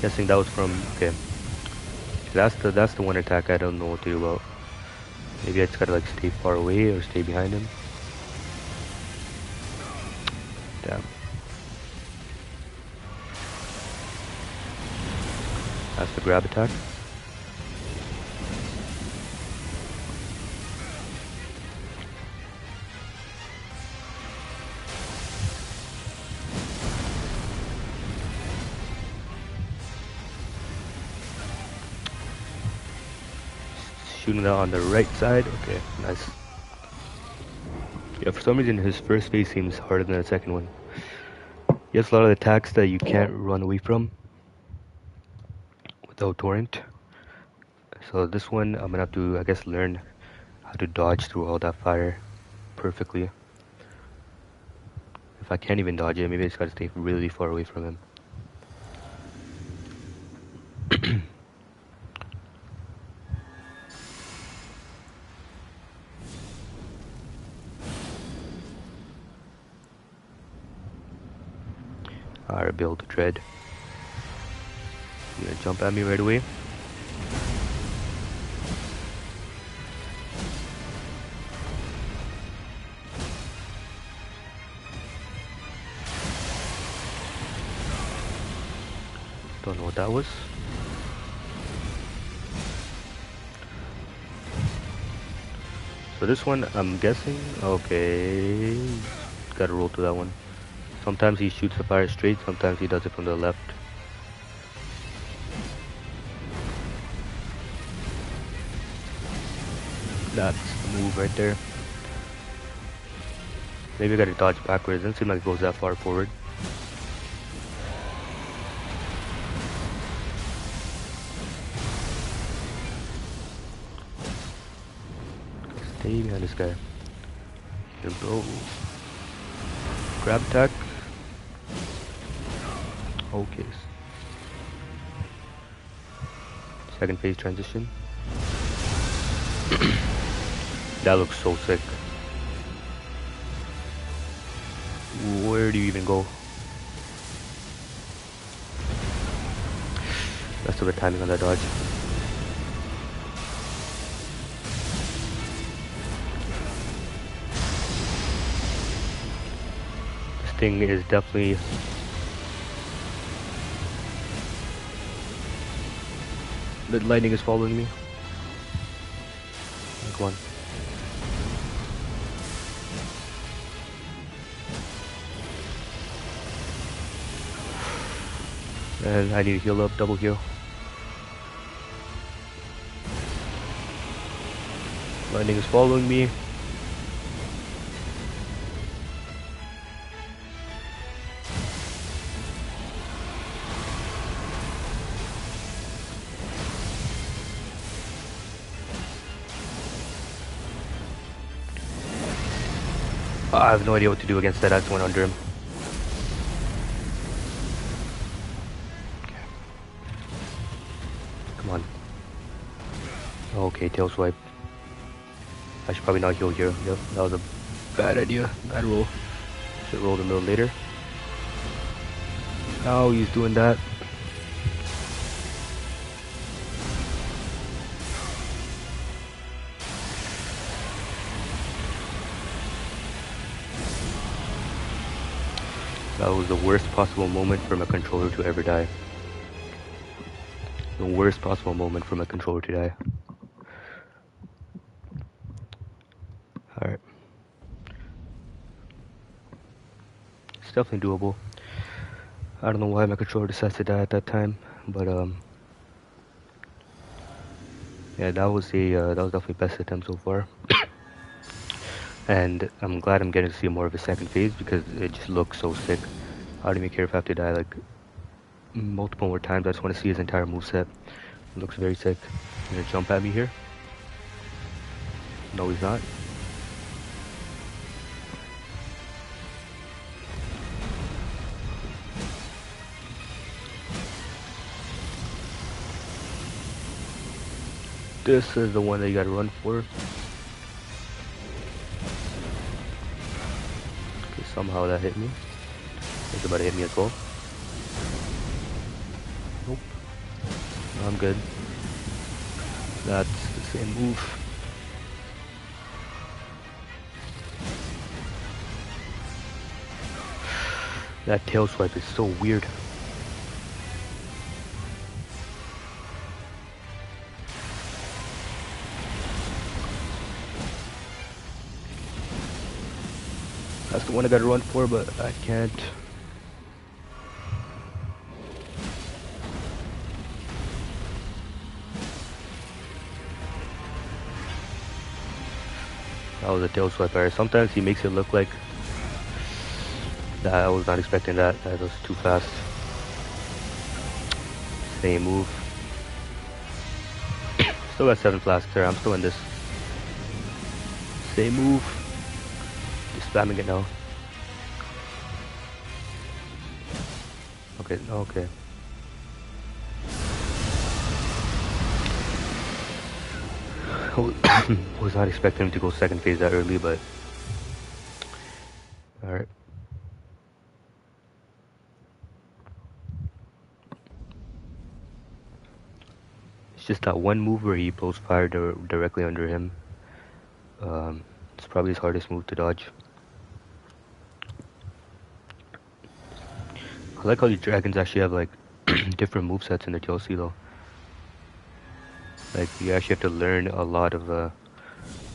Guessing that was from, okay. That's the one attack I don't know what to do about. Maybe I just gotta like stay far away or stay behind him. Damn. That's the grab attack. Shooting that on the right side. Okay, nice. Yeah, for some reason his first phase seems harder than the second one. He has a lot of attacks that you can't run away from without torrent. So this one I'm gonna have to, I guess, learn how to dodge through all that fire perfectly. If I can't even dodge it, maybe I just gotta stay really far away from him. Alright, Bayle the Dread. You gonna jump at me right away? Don't know what that was. So this one, I'm guessing, okay, gotta roll through that one. Sometimes he shoots the fire straight, sometimes he does it from the left. That's the move right there. Maybe I gotta dodge backwards, doesn't seem like it goes that far forward. Stay behind this guy. Here we go. Grab attack. Okay. Second phase transition. That looks so sick. Where do you even go? Rest of the timing on that dodge. This thing is definitely the lightning is following me. Come on. And I need to heal up, double heal. Lightning is following me. I have no idea what to do against that. I just went under him. Come on. Okay, tail swipe. I should probably not heal here. Yep, that was a bad idea. Bad roll. Should roll the middle later. Now he's doing that. That was the worst possible moment for my controller to ever die. The worst possible moment for my controller to die. Alright. It's definitely doable. I don't know why my controller decided to die at that time, but yeah, that was definitely best attempt so far. And I'm glad I'm getting to see more of a second phase because it just looks so sick. I don't even care if I have to die like multiple more times. I just want to see his entire moveset. It looks very sick. He's gonna jump at me here. No, he's not. This is the one that you gotta run for. Okay, somehow that hit me. It's about to hit me as well. Nope. I'm good. That's the same move. That tail swipe is so weird. That's the one I gotta run for, but I can't. That was a tail swiper. Sometimes he makes it look like that. I was not expecting that. That was too fast. Same move. Still got 7 flasks there. I'm still in this. Same move. Just spamming it now. Okay, okay. Was not expecting him to go second phase that early, but alright. It's just that one move where he blows fire directly under him. It's probably his hardest move to dodge. I like how these dragons actually have like different movesets in the DLC though. Like you actually have to learn a lot of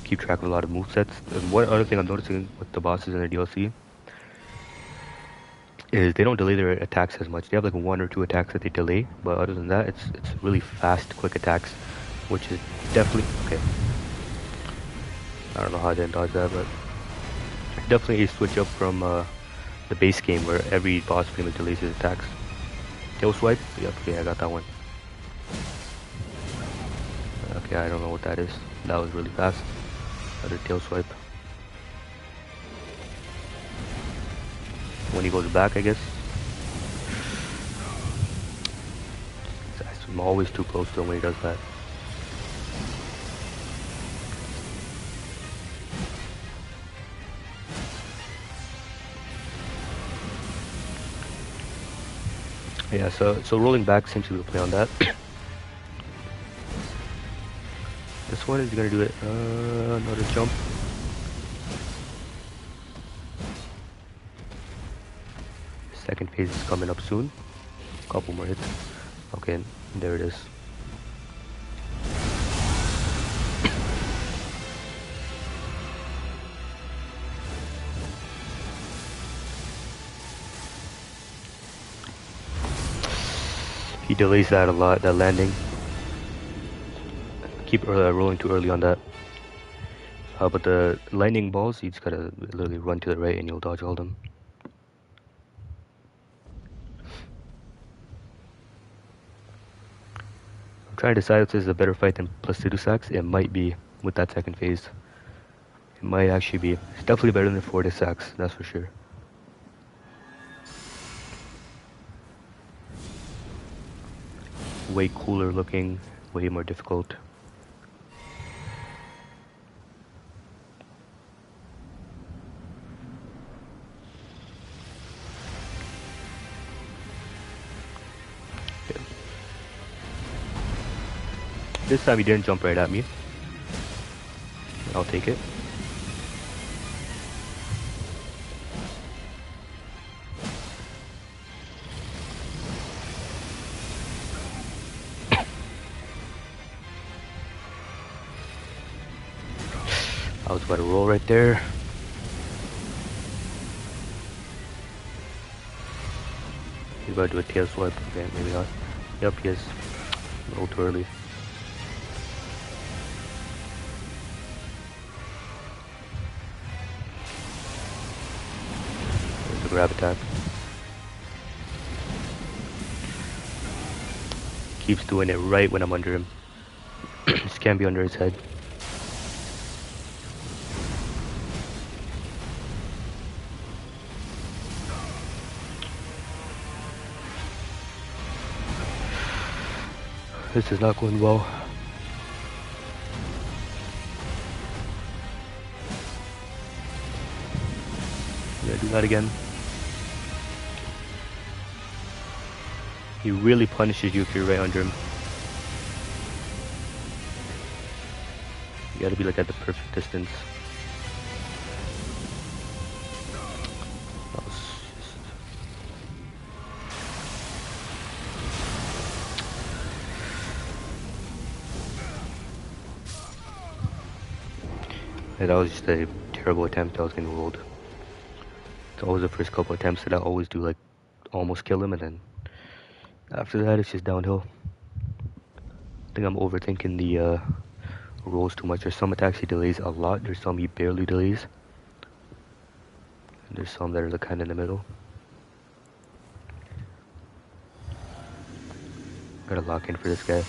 keep track of a lot of movesets. And one other thing I'm noticing with the bosses in the DLC is they don't delay their attacks as much. They have like one or two attacks that they delay, but other than that, it's really fast, quick attacks, which is definitely okay. I don't know how I didn't dodge that, but definitely a switch up from the base game where every boss pretty much delays his attacks. Tail swipe? Yep, okay, I got that one. Okay, I don't know what that is. That was really fast. Another tail swipe. When he goes back, I guess. I'm always too close to him when he does that. Yeah, so rolling back essentially will play on that. This one is gonna do it. Another jump. Second phase is coming up soon. Couple more hits. Okay, there it is. He delays that a lot, that landing. Keep rolling too early on that. But the lightning balls, you just gotta literally run to the right and you'll dodge all them. I'm trying to decide if this is a better fight than Senessax. It might be with that second phase. It might actually be. It's definitely better than Senessax, that's for sure. Way cooler looking, way more difficult. Okay. This time he didn't jump right at me. I'll take it. I was about to roll right there. He's about to do a tail swipe. Okay, maybe not. Yep, he is. A little too early. There's a grab attack. Keeps doing it right when I'm under him. Just can't be under his head. This is not going well. Yeah, do that again. He really punishes you if you're right under him. You gotta be like at the perfect distance. That was just... Yeah, that was just a terrible attempt. I was getting rolled. It's always the first couple attempts that I always do like almost kill him, and then after that it's just downhill. I think I'm overthinking the rolls too much. There's some attacks he delays a lot. There's some he barely delays. And there's some that are kind of in the middle. Gotta lock in for this guy.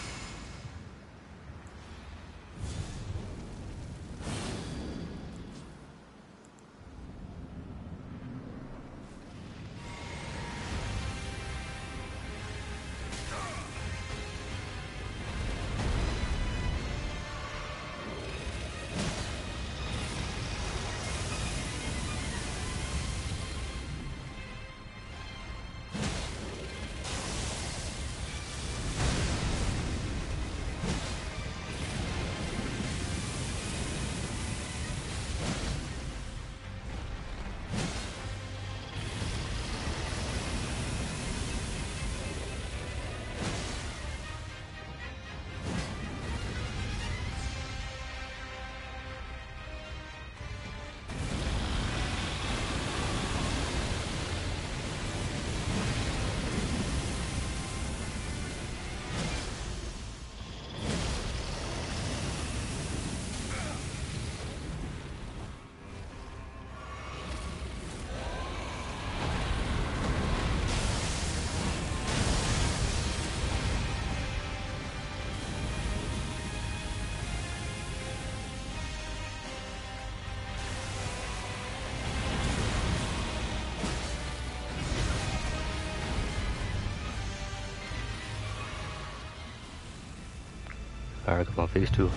Alright, come on, phase 2.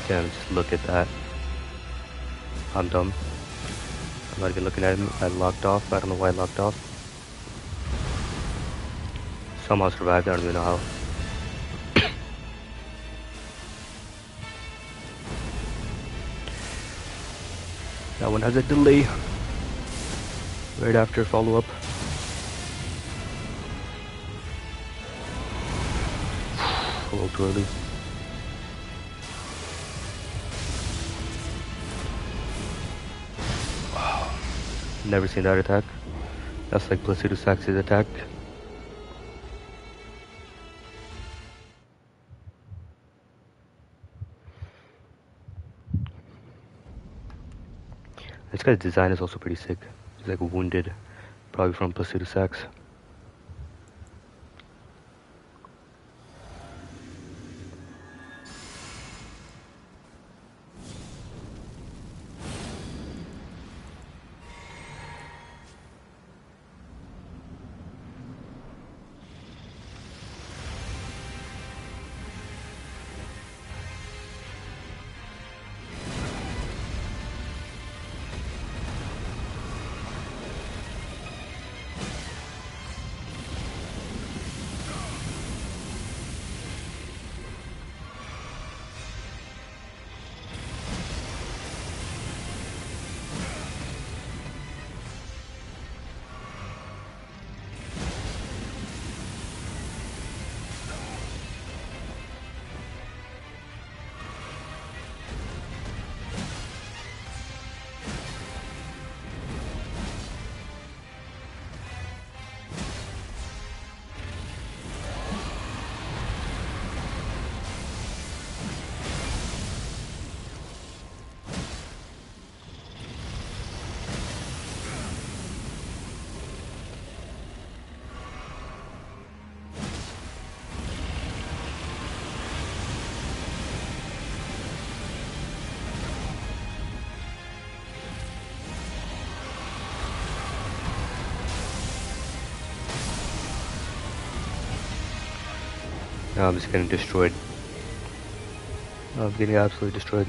Damn, just look at that. I'm dumb. I'm not even looking at him. I locked off. I don't know why I locked off. Somehow survived. I don't even know how. That one has a delay. Right after follow-up. A little too early. Never seen that attack. That's like Senessax's attack. This guy's design is also pretty sick. He's like wounded, probably from Senessax. Now I'm just getting destroyed. I'm getting absolutely destroyed.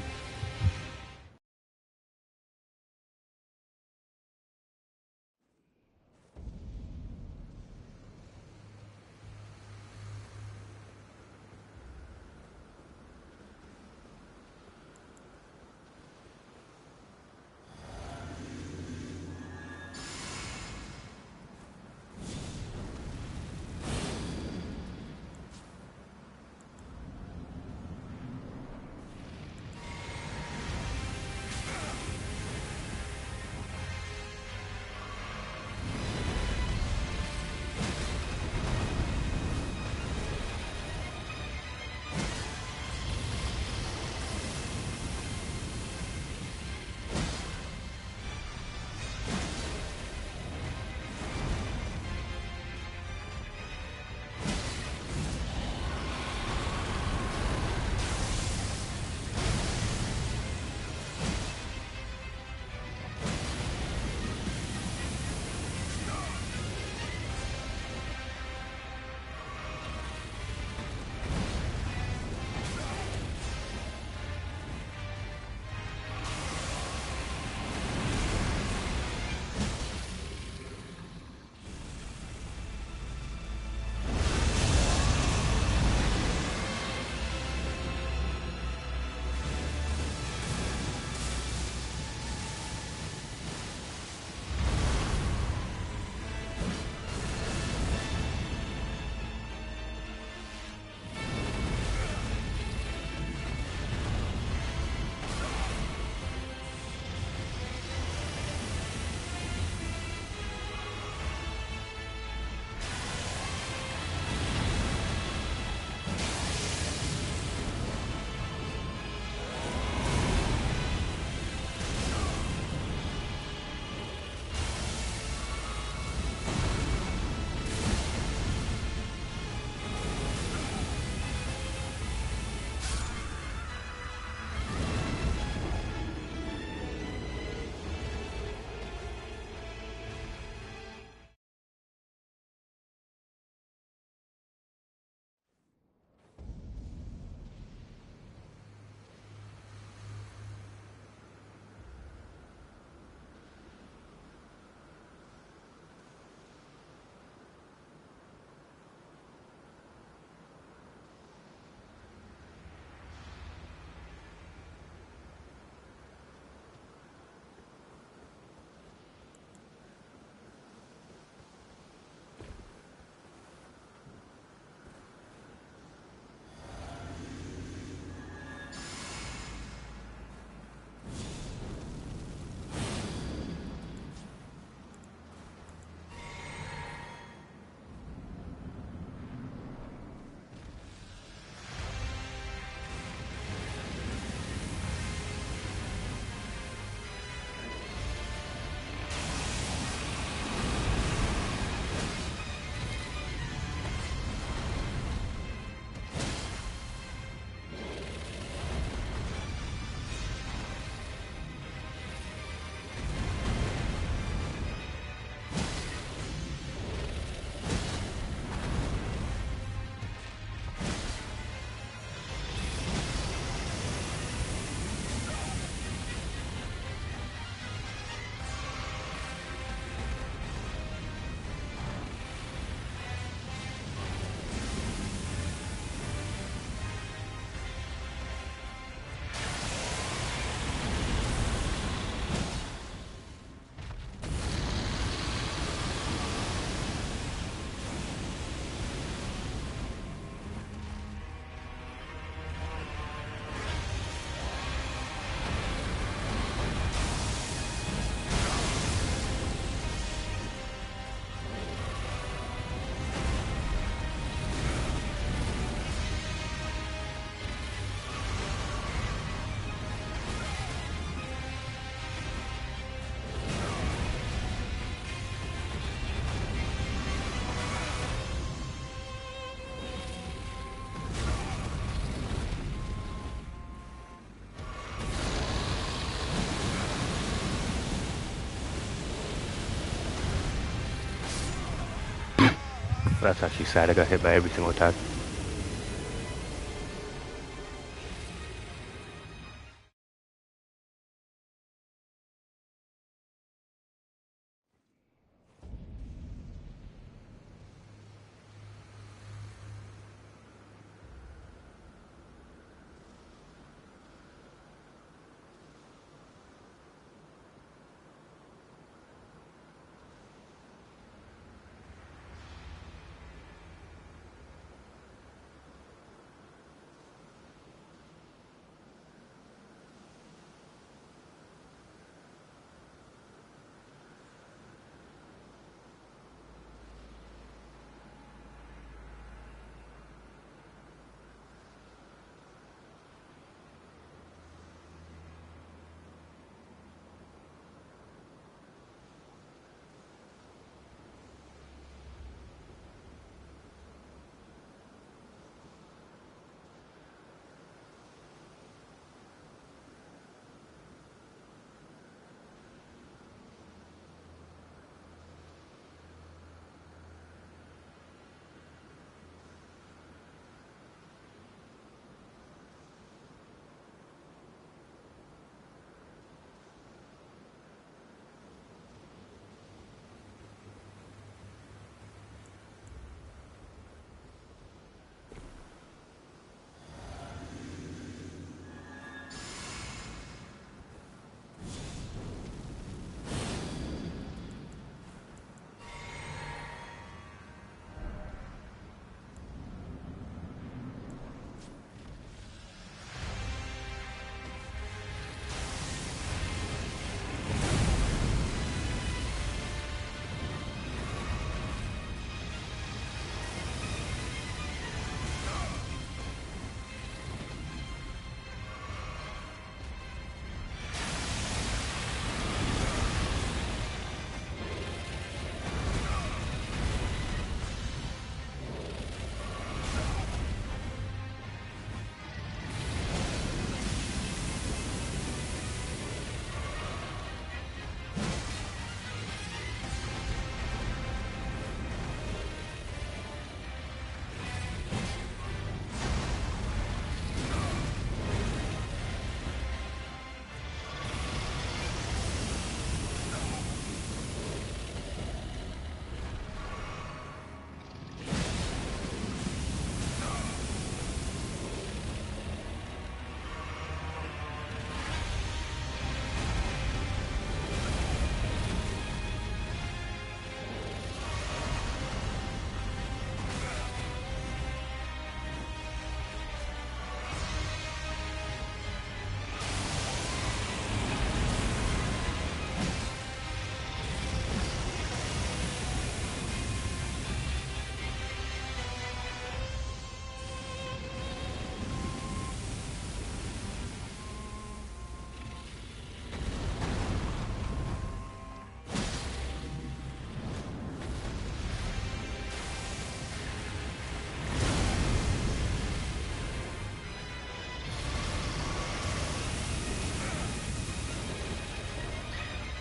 That's actually sad. I got hit by every single attack.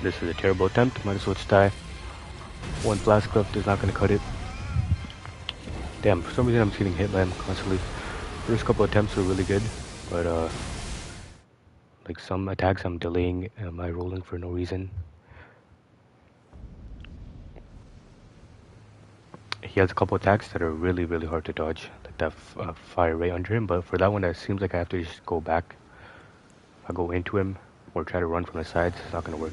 This is a terrible attempt. Might as well just die. One blast cliff is not gonna cut it. Damn, for some reason I'm getting hit by him constantly. First couple attempts were really good, but like some attacks I'm delaying my rolling for no reason. He has a couple attacks that are really, really hard to dodge, like that fire right under him, but for that one, it seems like I have to just go back. If I go into him or try to run from the sides, it's not gonna work.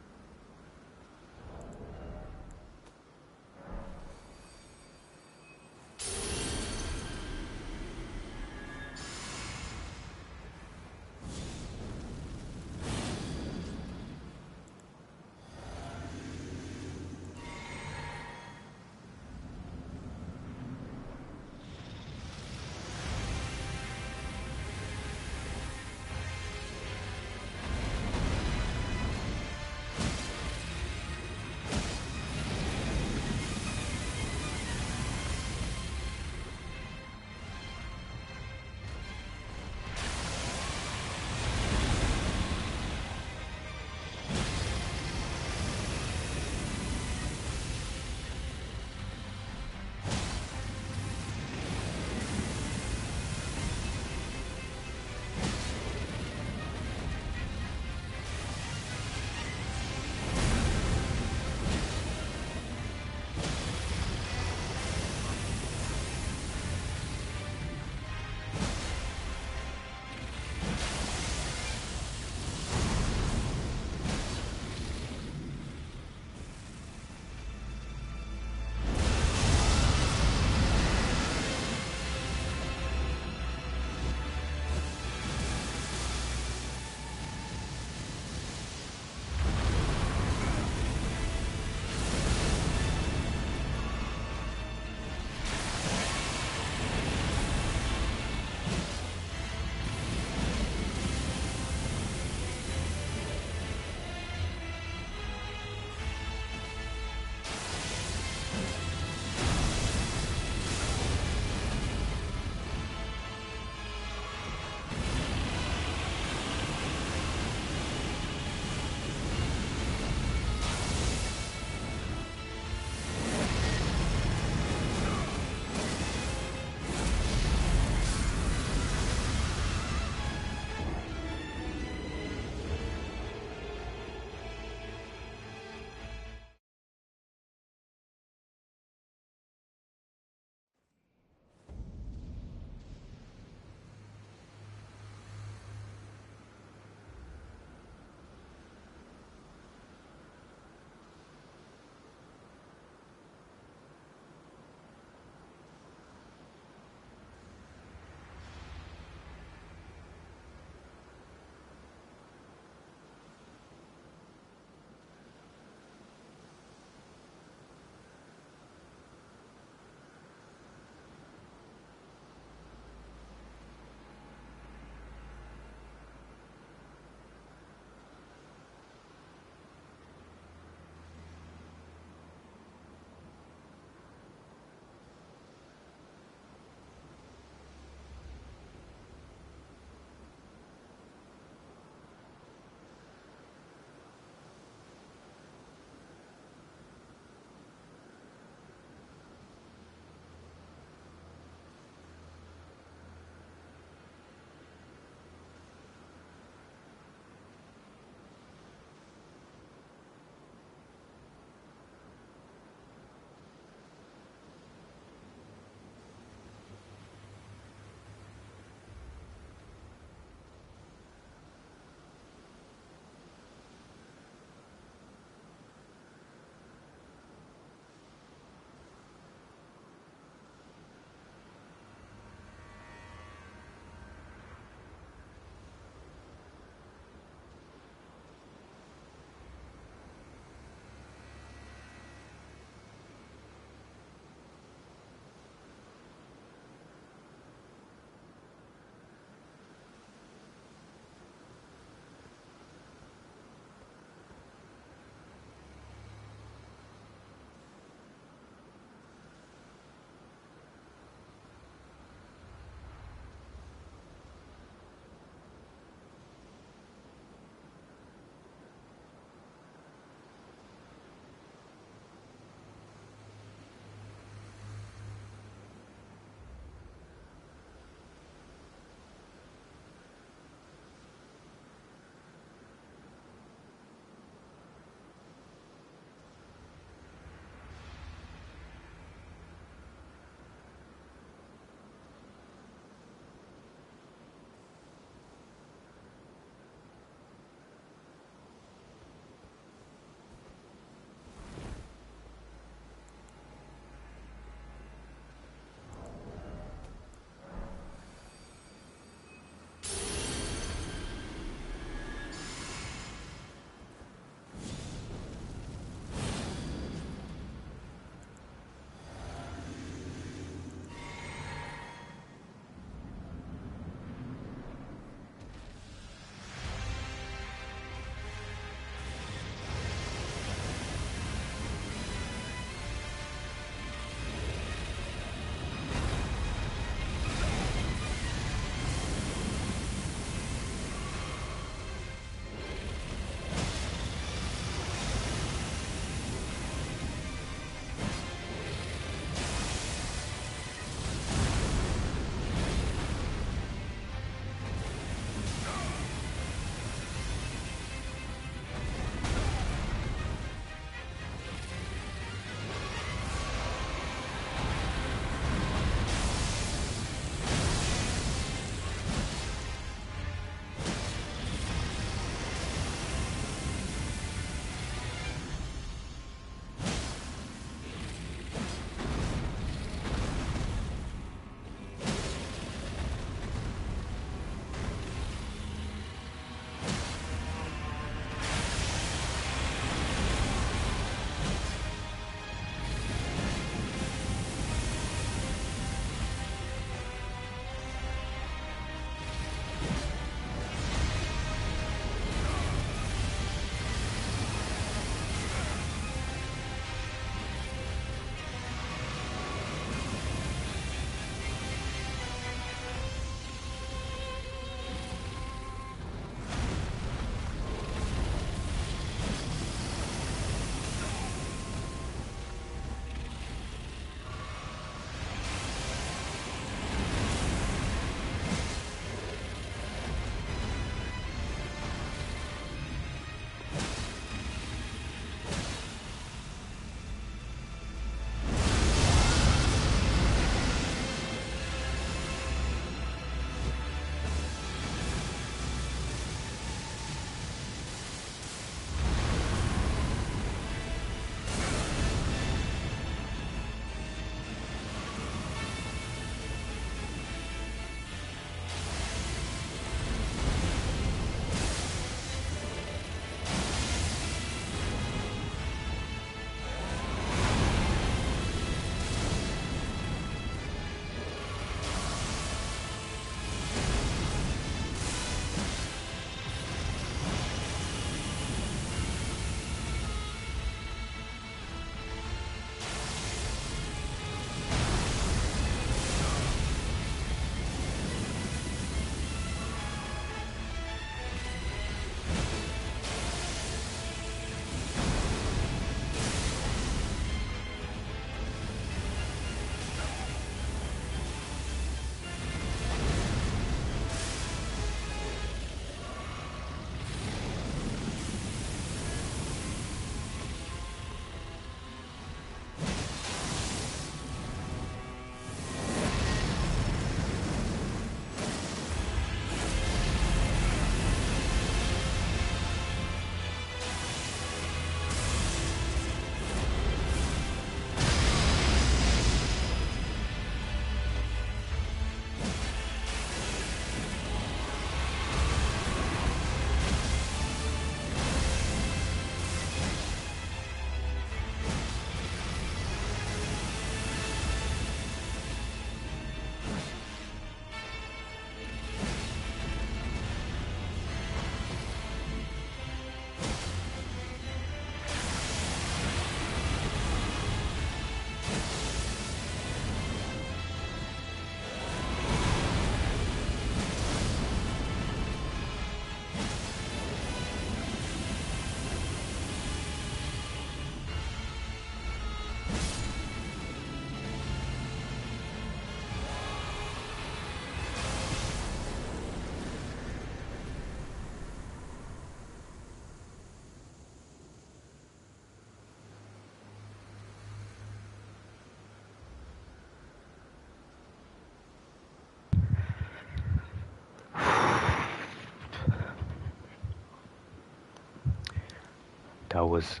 That was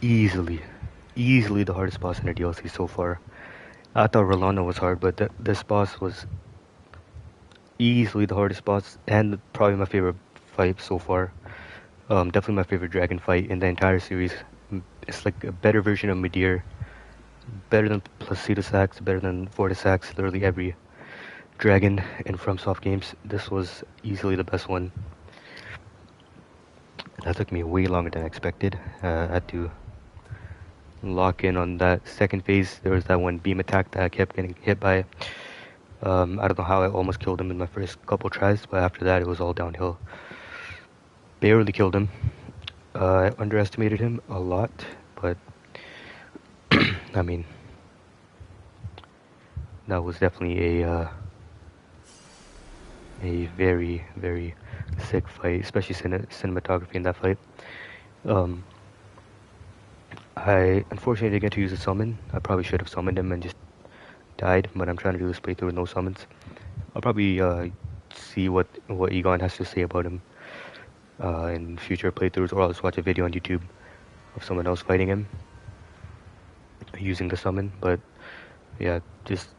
easily, easily the hardest boss in the DLC so far. I thought Rolanda was hard, but this boss was easily the hardest boss and probably my favorite fight so far. Definitely my favorite dragon fight in the entire series. It's like a better version of Midir, better than Placido Sax, better than Vortisax, literally every dragon in FromSoft games. This was easily the best one. That took me way longer than I expected. I had to lock in on that second phase. There was that one beam attack that I kept getting hit by. I don't know how I almost killed him in my first couple tries, but after that it was all downhill. Barely killed him. I underestimated him a lot, but I mean, that was definitely a very, very sick fight, especially cinematography in that fight. I unfortunately didn't get to use a summon. I probably should have summoned him and just died, but I'm trying to do this playthrough with no summons. I'll probably see what Egon has to say about him in future playthroughs, or I'll just watch a video on YouTube of someone else fighting him using the summon. But yeah, just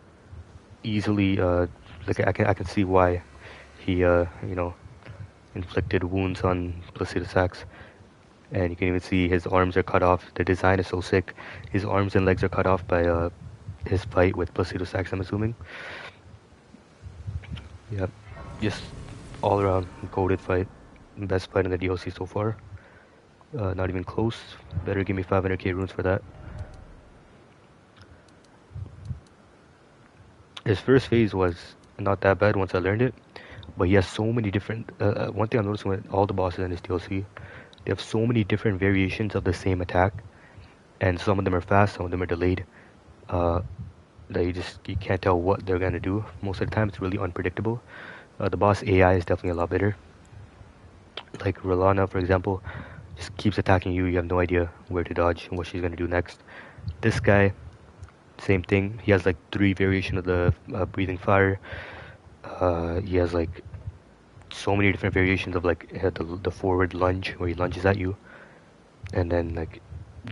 easily like I can see why he inflicted wounds on Placido Sax. And you can even see his arms are cut off. The design is so sick. His arms and legs are cut off by his fight with Placido Sax, I'm assuming. Yeah, just all around goated fight. Best fight in the DLC so far. Not even close. Better give me 500k runes for that. His first phase was not that bad once I learned it, but he has so many different. One thing I'm noticing with all the bosses in this DLC, they have so many different variations of the same attack, and some of them are fast, some of them are delayed. That you can't tell what they're gonna do. Most of the time, it's really unpredictable. The boss AI is definitely a lot better. Like Rolana, for example, just keeps attacking you. You have no idea where to dodge and what she's gonna do next. This guy, same thing. He has like 3 variations of the breathing fire. He has like so many different variations of like the forward lunge where he lunges at you, and then like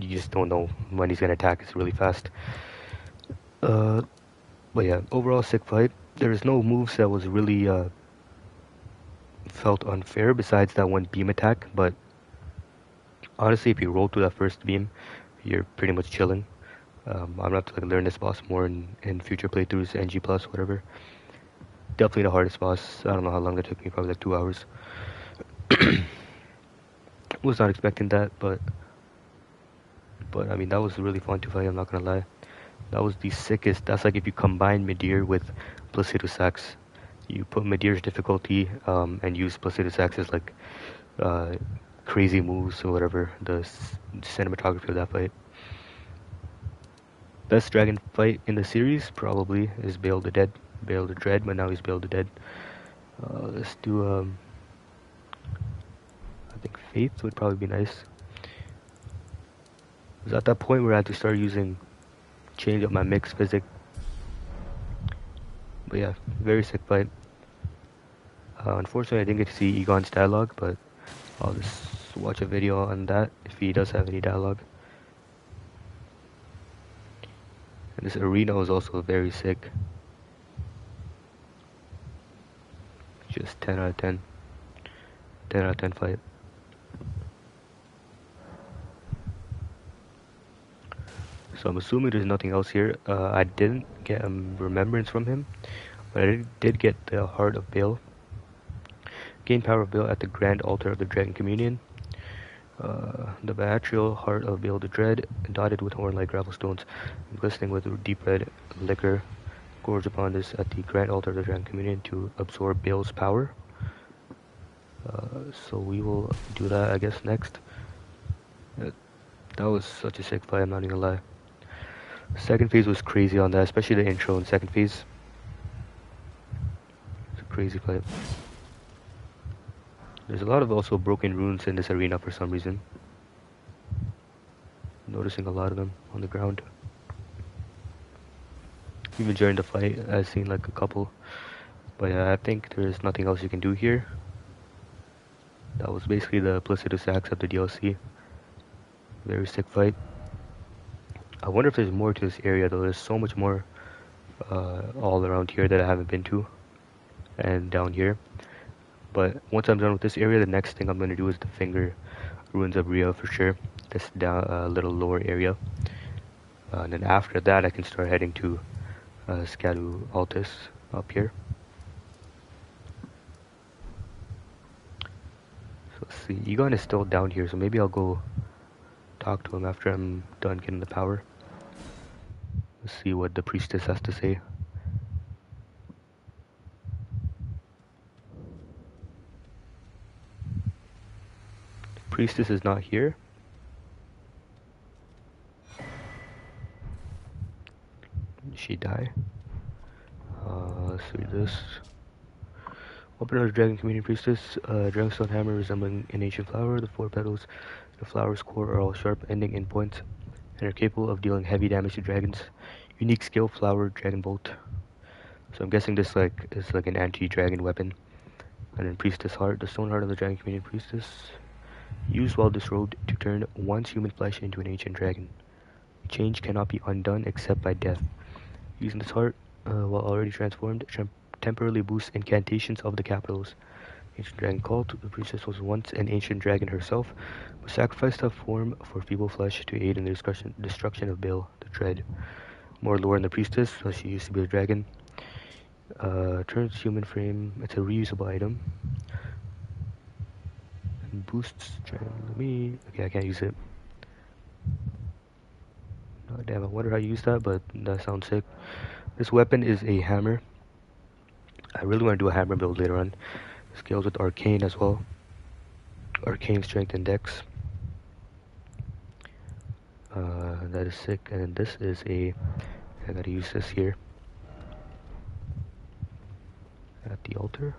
you just don't know when he's gonna attack. It's really fast. But yeah, overall sick fight. There is no moves that was really felt unfair besides that one beam attack. But honestly, if you roll through that first beam, you're pretty much chilling. I'm gonna have to like learn this boss more in future playthroughs, NG plus, whatever. Definitely the hardest boss. I don't know how long that took me, probably like 2 hours. Was not expecting that, but I mean that was really fun to fight. I'm not gonna lie. That was the sickest. That's like if you combine Midir with Placido Sax. You put Midir's difficulty and use Placido Sax's like crazy moves or whatever. The cinematography of that fight. Best dragon fight in the series probably is Bayle the Dead. Bayle the Dread, but now he's Bayle the Dead. Let's do I think Faith would probably be nice. It was at that point where I had to start change up my mix physic. But yeah, very sick fight. Unfortunately, I didn't get to see Egon's dialogue, but I'll just watch a video on that if he does have any dialogue. And this arena was also very sick. Just 10 out of 10. 10 out of 10 fight. So I'm assuming there's nothing else here. I didn't get a remembrance from him, but I did get the Heart of Bayle. Gain power of Bayle at the Grand Altar of the Dragon Communion. The Beatrial Heart of Bayle the Dread, dotted with horn-like gravel stones, glistening with deep red liquor, gorge upon this at the Grand Altar of the Dragon Communion to absorb Bayle's power. So we will do that, I guess, next. That was such a sick fight, I'm not even gonna lie. Second phase was crazy on that, especially the intro in second phase. It's a crazy fight. There's a lot of also broken runes in this arena for some reason. Noticing a lot of them on the ground. Even during the fight, I've seen like a couple. But I think there's nothing else you can do here. That was basically the Placido Sax of the DLC. Very sick fight. I wonder if there's more to this area though. There's so much more all around here that I haven't been to, and down here. But once I'm done with this area, the next thing I'm going to do is the Finger Ruins of Rhia for sure. This down little lower area. And then after that, I can start heading to Scadu Altus up here. So let's see. Egon is still down here, so maybe I'll go talk to him after I'm done getting the power. Let's see what the priestess has to say. The priestess is not here. Did she die? Let's read this. Open of the Dragon Community Priestess, Dragonstone hammer resembling an ancient flower. The four petals, the flower's core are all sharp, ending in points, and are capable of dealing heavy damage to dragons. Unique skill, Flower Dragon Bolt. So I'm guessing this is like an anti-dragon weapon. And then Priestess Heart, the stone heart of the Dragon Community Priestess, used while disrobed to turn one's human flesh into an ancient dragon. Change cannot be undone except by death. Using this heart, while already transformed, temporarily boosts incantations of the capitals. Ancient Dragon Cult. The priestess was once an ancient dragon herself, but sacrificed her form for feeble flesh to aid in the destruction of Bayle the Dread. More lore in the priestess, so she used to be a dragon. Turns human frame. It's a reusable item. And boosts dragon. Okay, I can't use it. Oh, damn, I wonder how you use that, but that sounds sick. This weapon is a hammer. I really want to do a hammer build later on. Scales with arcane as well. Arcane strength and dex. That is sick. And this is I gotta use this here. At the altar.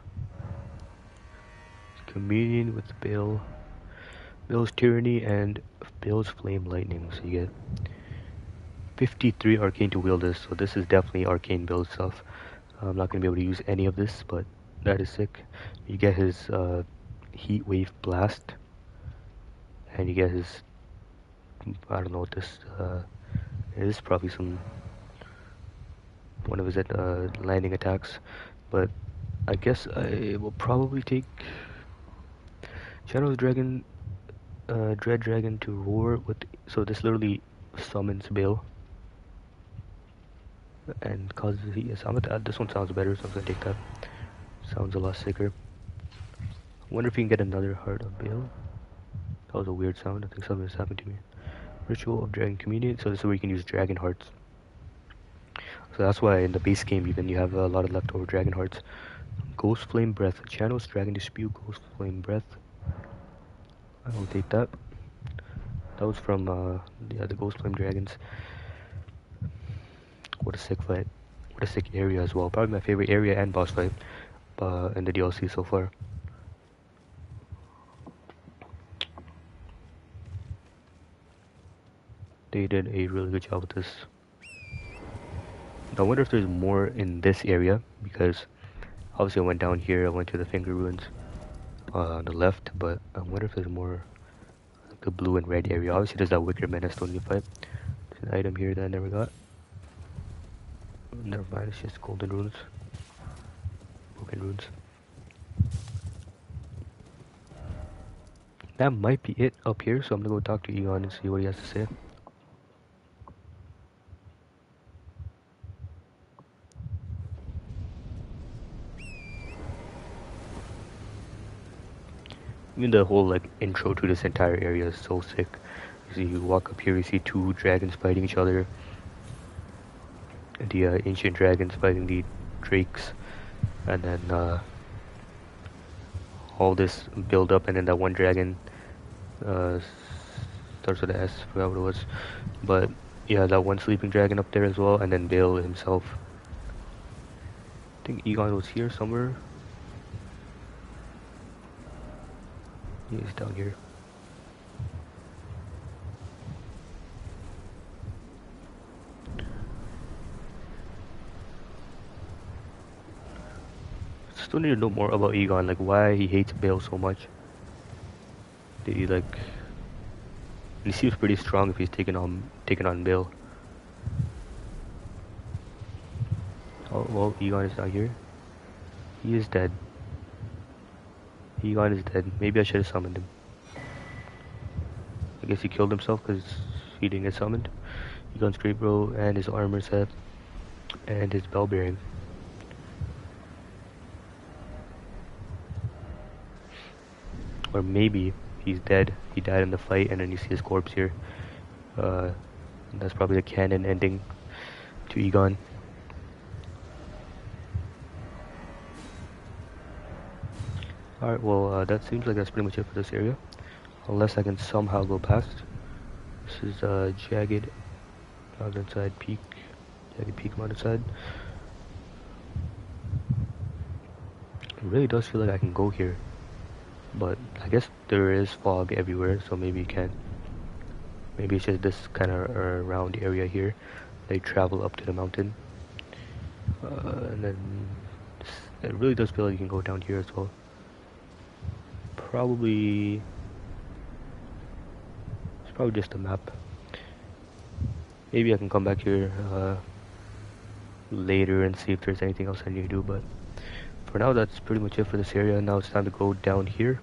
Communion with Bayle's tyranny and Bayle's flame lightning. So you get 53 arcane to wield this. So this is definitely arcane build stuff. I'm not gonna be able to use any of this, but that is sick. You get his heat wave blast, and you get his, I don't know what this is, probably one of his landing attacks, but I guess I will probably take Channel the Dragon, Dread Dragon to roar with. So this literally summons Bayle and causes heat. Yes, I'm gonna this one sounds better, so I'm gonna take that. Sounds a lot sicker. I wonder if you can get another Heart of Bayle. That was a weird sound. I think something has happened to me. Ritual of Dragon Communion. So this is where you can use Dragon Hearts. So that's why in the base game even you have a lot of leftover Dragon Hearts. Ghost Flame Breath. Channels Dragon Dispute. Ghost Flame Breath. I will take that. That was from the Ghost Flame Dragons. What a sick fight. What a sick area as well. Probably my favorite area and boss fight in the DLC so far. They did a really good job with this. I wonder if there's more in this area, because obviously I went down here, I went to the Finger Ruins on the left, but I wonder if there's more like the blue and red area. Obviously there's that Wicker Man I still need to fight. There's an item here that I never got. Never mind, it's just golden runes. Broken runes. That might be it up here, so I'm gonna go talk to Egon and see what he has to say. Even the whole like intro to this entire area is so sick. You see, you walk up here, you see two dragons fighting each other. The ancient dragons fighting the drakes, and then all this build up, and then that one dragon starts with an S, forgot what it was, but yeah, that one sleeping dragon up there as well, and then Bayle himself. I think Egon was here somewhere. He's down here. Still need to know more about Egon, like why he hates Bayle so much. Did he like And he seems pretty strong if he's taking on Bayle. Oh well, Egon is not here. He is dead. Egon is dead. Maybe I should have summoned him. I guess he killed himself because he didn't get summoned. Egon's great bro and his armor set and his bell bearing. Or maybe he's dead. He died in the fight, and then you see his corpse here. That's probably the canon ending to Egon. Alright, well, that seems like that's pretty much it for this area. Unless I can somehow go past. This is Jagged Mountainside Peak. Jagged Peak Mountainside. It really does feel like I can go here. But I guess there is fog everywhere, so maybe you can. Maybe it's just this kind of round area here. They travel up to the mountain. And then it really does feel like you can go down here as well. It's probably just a map. Maybe I can come back here later and see if there's anything else I need to do, but for now that's pretty much it for this area. Now it's time to go down here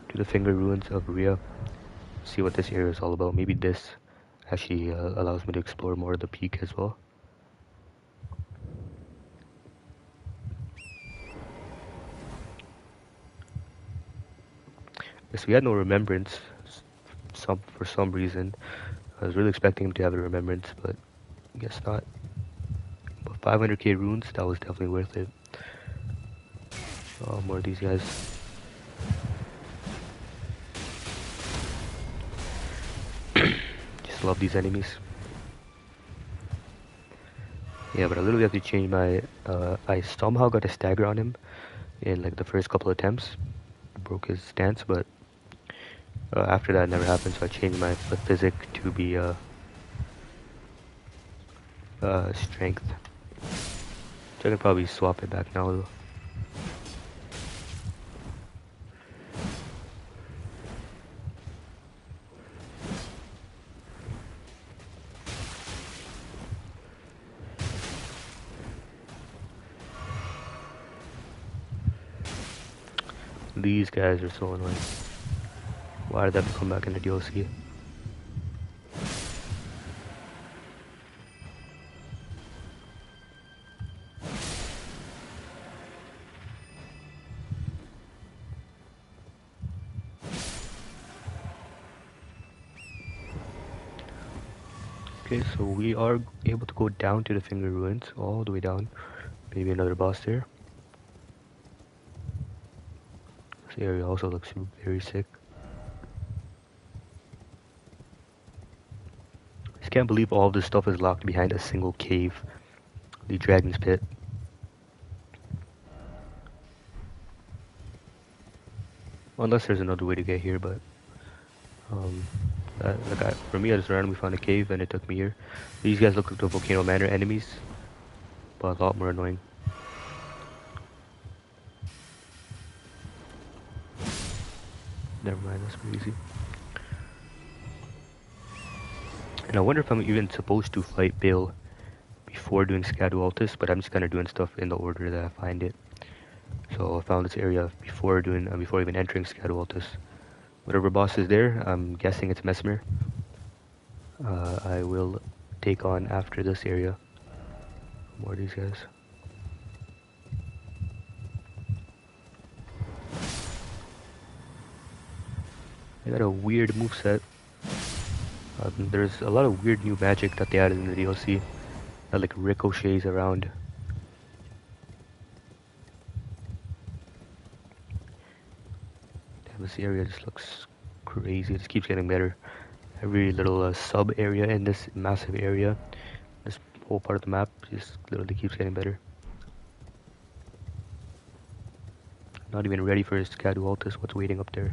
to the Finger Ruins of Rhia, see what this area is all about. Maybe this actually allows me to explore more of the peak as well. Yes, we had no remembrance for some reason. I was really expecting him to have a remembrance, but I guess not. But 500k runes, that was definitely worth it. Oh, more of these guys. Just love these enemies. Yeah, but I literally have to change my... I somehow got a stagger on him in like the first couple attempts. Broke his stance, but after that it never happened, so I changed my physic to be strength. So I can probably swap it back now though. These guys are so annoying. Why did that have to come back in the DLC? Okay, so we are able to go down to the Finger Ruins, all the way down. Maybe another boss there. This area also looks very sick. I just can't believe all this stuff is locked behind a single cave. The Dragon's Pit. Unless there's another way to get here, but for me, I just randomly found a cave and it took me here. These guys look like the Volcano Manor enemies, but a lot more annoying. Never mind, that's crazy. And I wonder if I'm even supposed to fight Bayle before doing Scadu Altus, but I'm just kind of doing stuff in the order that I find it. So I found this area before even entering Scadu Altus. Whatever boss is there, I'm guessing it's Mesmer. I will take on after this area. More of these guys. They got a weird moveset. There's a lot of weird new magic that they added in the DLC that like ricochets around. Damn, this area just looks crazy. It just keeps getting better. Every little sub area in this massive area, this whole part of the map just literally keeps getting better. Not even ready for his Scadu Altus, what's waiting up there.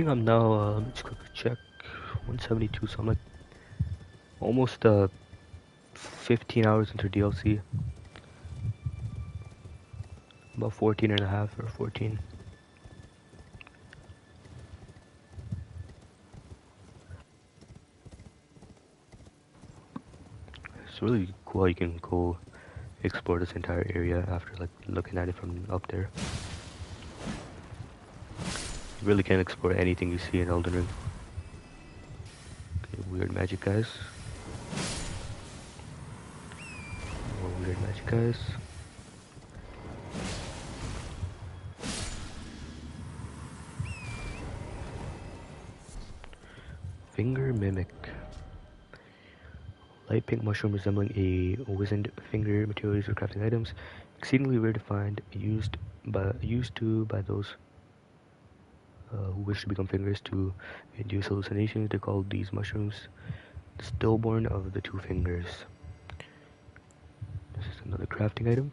think I'm now, let me just quickly check, 172, so I'm like almost 15 hours into DLC. About 14 and a half or 14. It's really cool how you can go explore this entire area after like looking at it from up there. You really can explore anything you see in Elden Ring. Okay, weird magic guys. More weird magic guys. Finger Mimic. Light pink mushroom resembling a wizened finger, material used for crafting items. Exceedingly rare to find, used by those who wish to become fingers to induce hallucinations. They call these mushrooms the stillborn of the two fingers. This is another crafting item.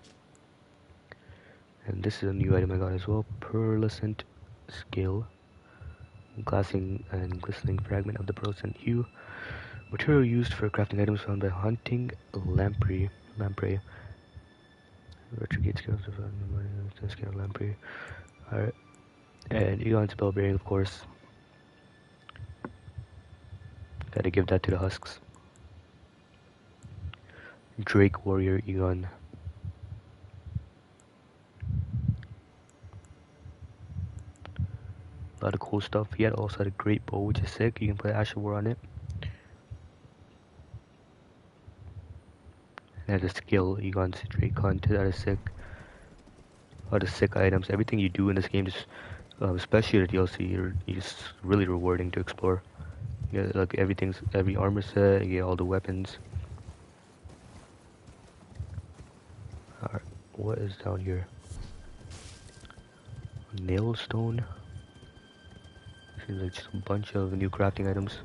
And this is a new item I got as well. Pearlescent scale. Glassing and glistening fragment of the pearlescent hue. Material used for crafting items found by hunting lamprey. Retrograde skills of scale lamprey. Alright. And Egon's bell bearing, of course. Gotta give that to the husks. Drake warrior Egon. A lot of cool stuff. He had also had a great bow, which is sick. You can play Ash of War on it. And has a skill, Egon's Drake Hunt. That is sick. A lot of sick items. Everything you do in this game, just especially the DLC, is really rewarding to explore. You get like every armor set. You get all the weapons. Alright, what is down here? Nailstone. Seems like just a bunch of new crafting items.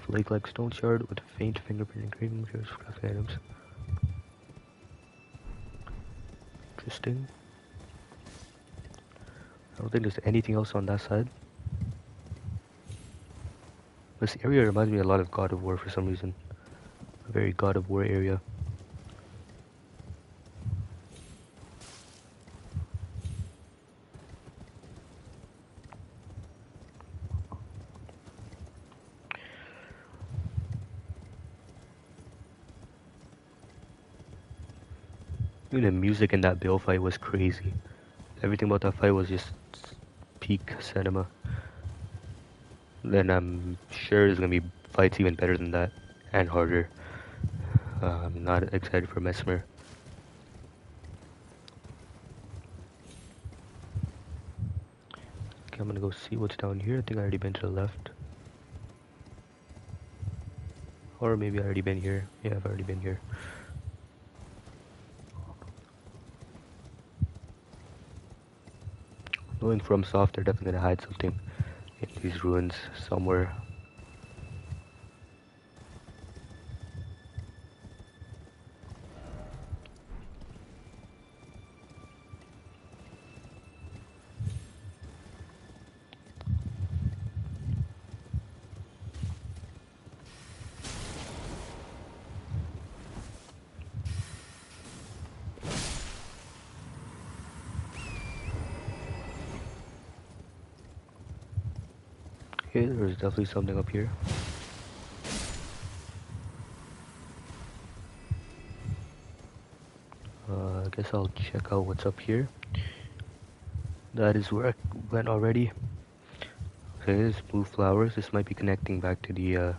Flake-like stone shard with faint fingerprint engraving materials for crafting items. Interesting. I don't think there's anything else on that side. This area reminds me a lot of God of War for some reason. A very God of War area. Even the music in that Bayle fight was crazy. Everything about that fight was just peak cinema. Then I'm sure there's gonna be fights even better than that and harder. I'm not excited for Mesmer. Okay, I'm gonna go see what's down here. I think I already been to the left. Or maybe I already been here. Yeah, I've already been here. Knowing FromSoft, they're definitely gonna hide something in these ruins somewhere. Okay, there's definitely something up here. I guess I'll check out what's up here. That is where I went already. Okay, there's blue flowers. This might be connecting back to the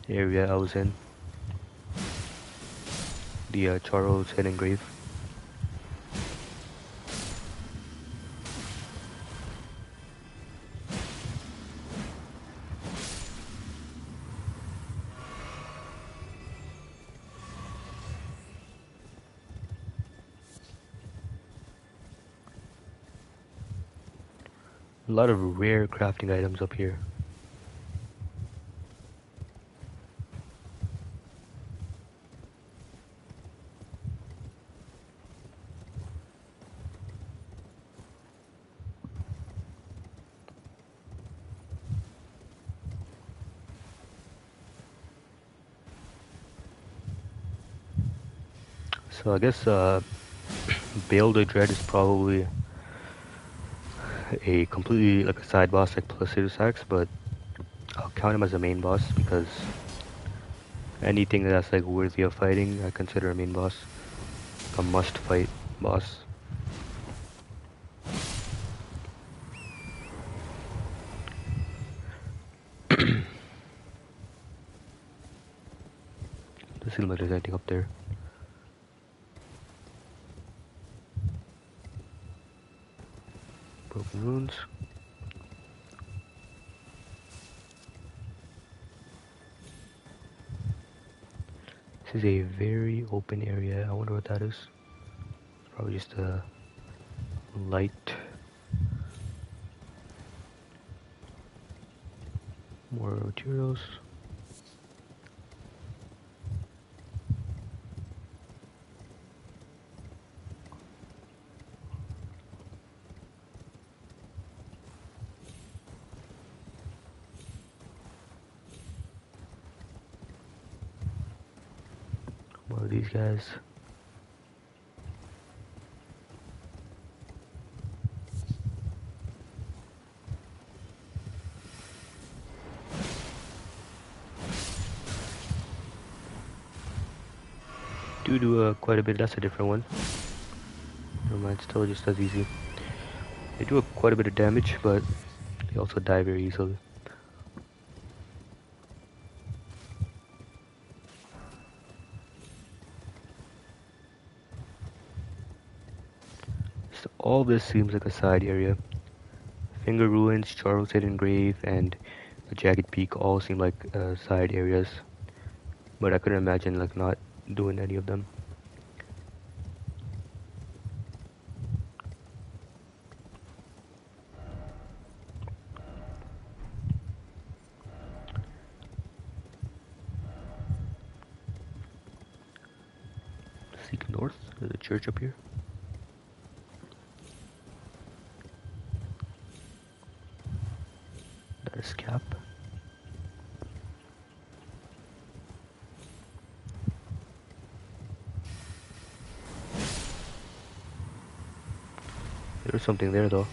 area I was in. The Charles hidden grave. A lot of rare crafting items up here. So I guess Bayle the Dread is probably a completely like a side boss like plus Senessax, but I'll count him as a main boss because anything that's like worthy of fighting I consider a main boss. Like a must fight boss. Doesn't seem like there's anything up there. Broken runes. This is a very open area. I wonder what that is. It's probably just a light. More materials. More of these guys. Do quite a bit. That's a different one. Never mind, still just as easy. They do quite a bit of damage, but they also die very easily. So all this seems like a side area. Finger Ruins, Charles Hidden Grave, and the Jagged Peak all seem like side areas. But I couldn't imagine like not doing any of them. Seek north. There's a church up here. That is cap. There's something there though.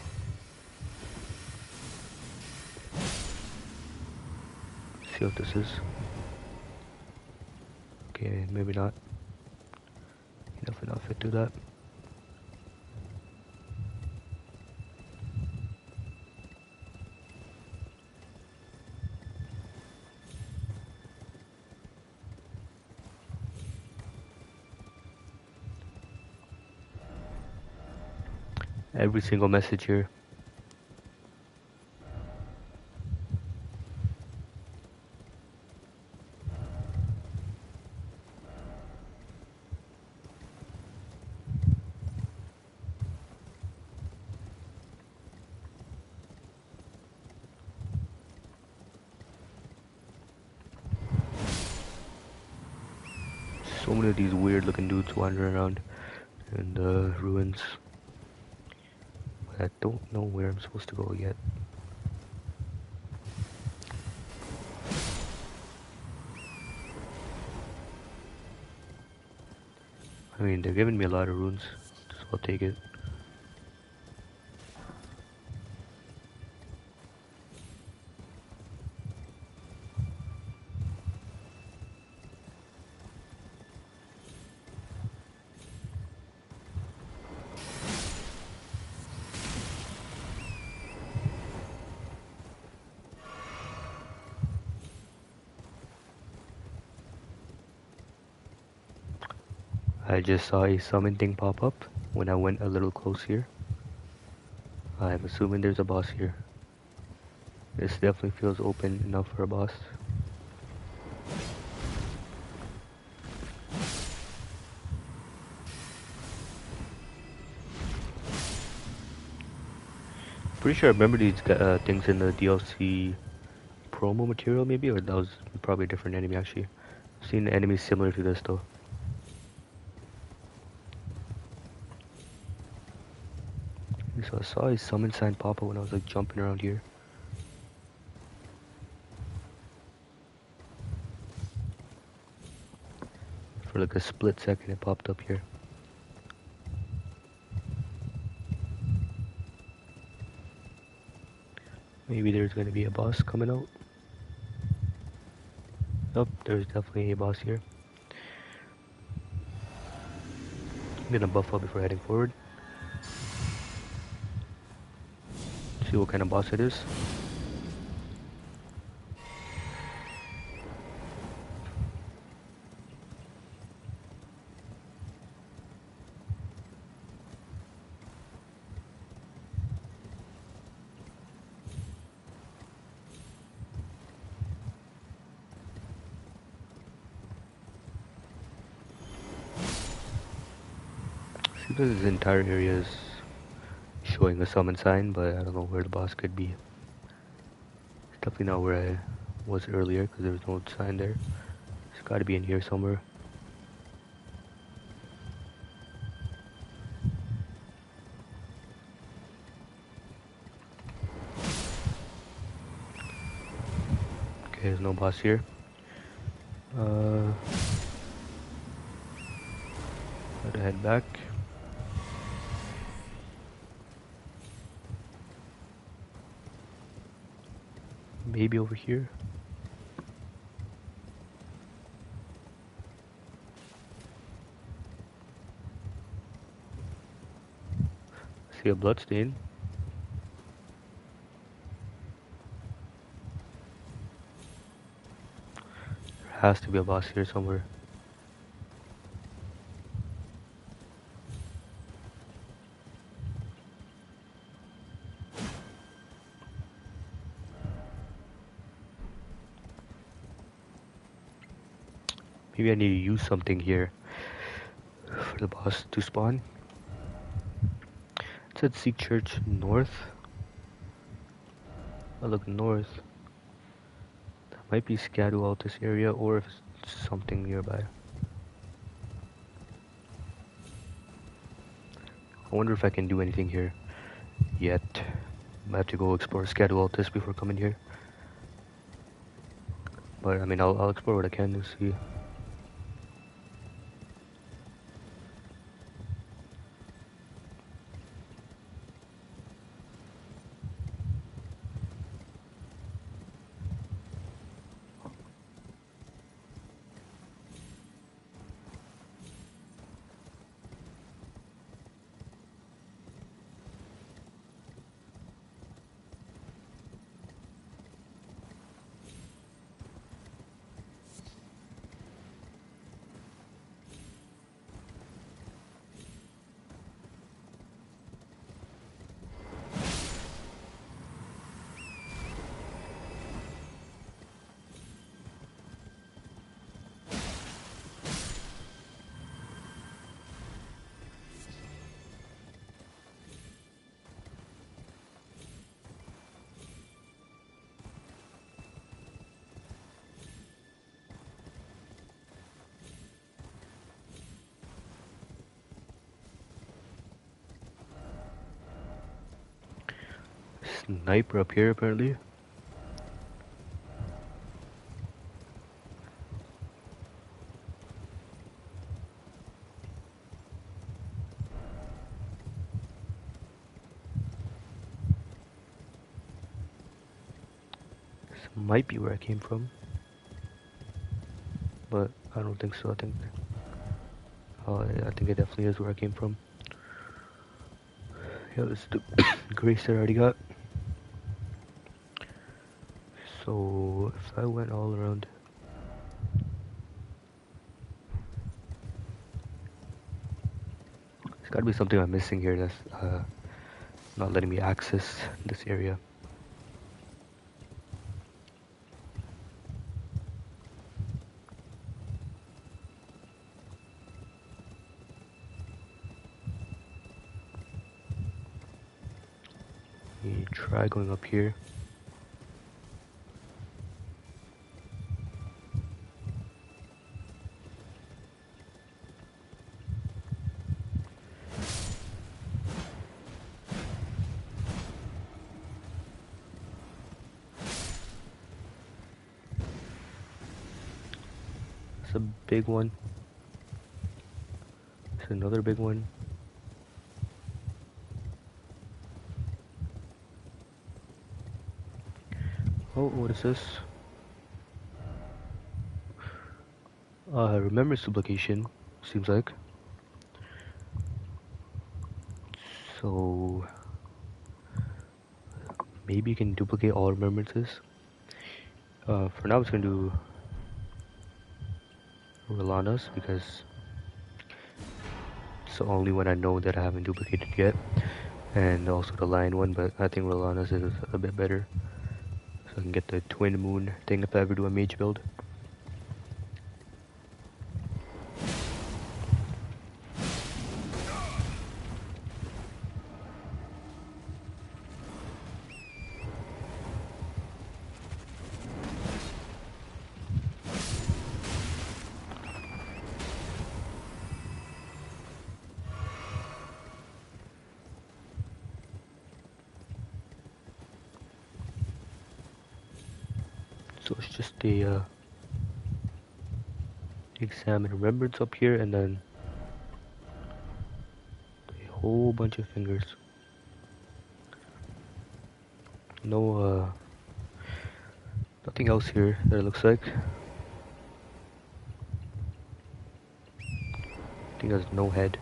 Let's see what this is. Okay, maybe not. Enough to do that. Every single message here. So many of these weird looking dudes wandering around in the ruins. But I don't know where I'm supposed to go yet. I mean, they're giving me a lot of runes, so I'll take it. I just saw a summon thing pop up when I went a little close here. I'm assuming there's a boss here. This definitely feels open enough for a boss. Pretty sure I remember these things in the DLC promo material maybe, or that was probably a different enemy actually. I've seen enemies similar to this though. So I saw a summon sign pop up when I was like jumping around here. For like a split second it popped up here. Maybe there's gonna be a boss coming out. Nope, there's definitely a boss here. I'm gonna buff up before heading forward. See what kind of boss it is. See, this entire area is showing a summon sign, but I don't know where the boss could be. It's definitely not where I was earlier because there was no sign there. It's got to be in here somewhere. Okay, there's no boss here. Gotta head back. Maybe over here. See a bloodstain. There has to be a boss here somewhere. Maybe I need to use something here for the boss to spawn. It said Seek Church North. I look north. That might be Scadu Altus area or if it's something nearby. I wonder if I can do anything here yet. I have to go explore Scadu Altus before coming here. But I mean, I'll explore what I can and see. Sniper up here apparently. This might be where I came from. But I don't think so. I think it definitely is where I came from. Yeah, this is the grace that I already got. So if I went all around, there's gotta be something I'm missing here that's not letting me access this area. Let me try going up here. It's a big one. It's another big one. Oh, what is this? Remembrance duplication, seems like. So, maybe you can duplicate all remembrances. For now, it's gonna do Rolana's because it's the only one I know that I haven't duplicated yet. And also the lion one, but I think Rolana's is a bit better. So I can get the twin moon thing if I ever do a mage build. So it's just a examine remembrance up here and then a whole bunch of fingers. No, nothing else here that it looks like. I think there's no head.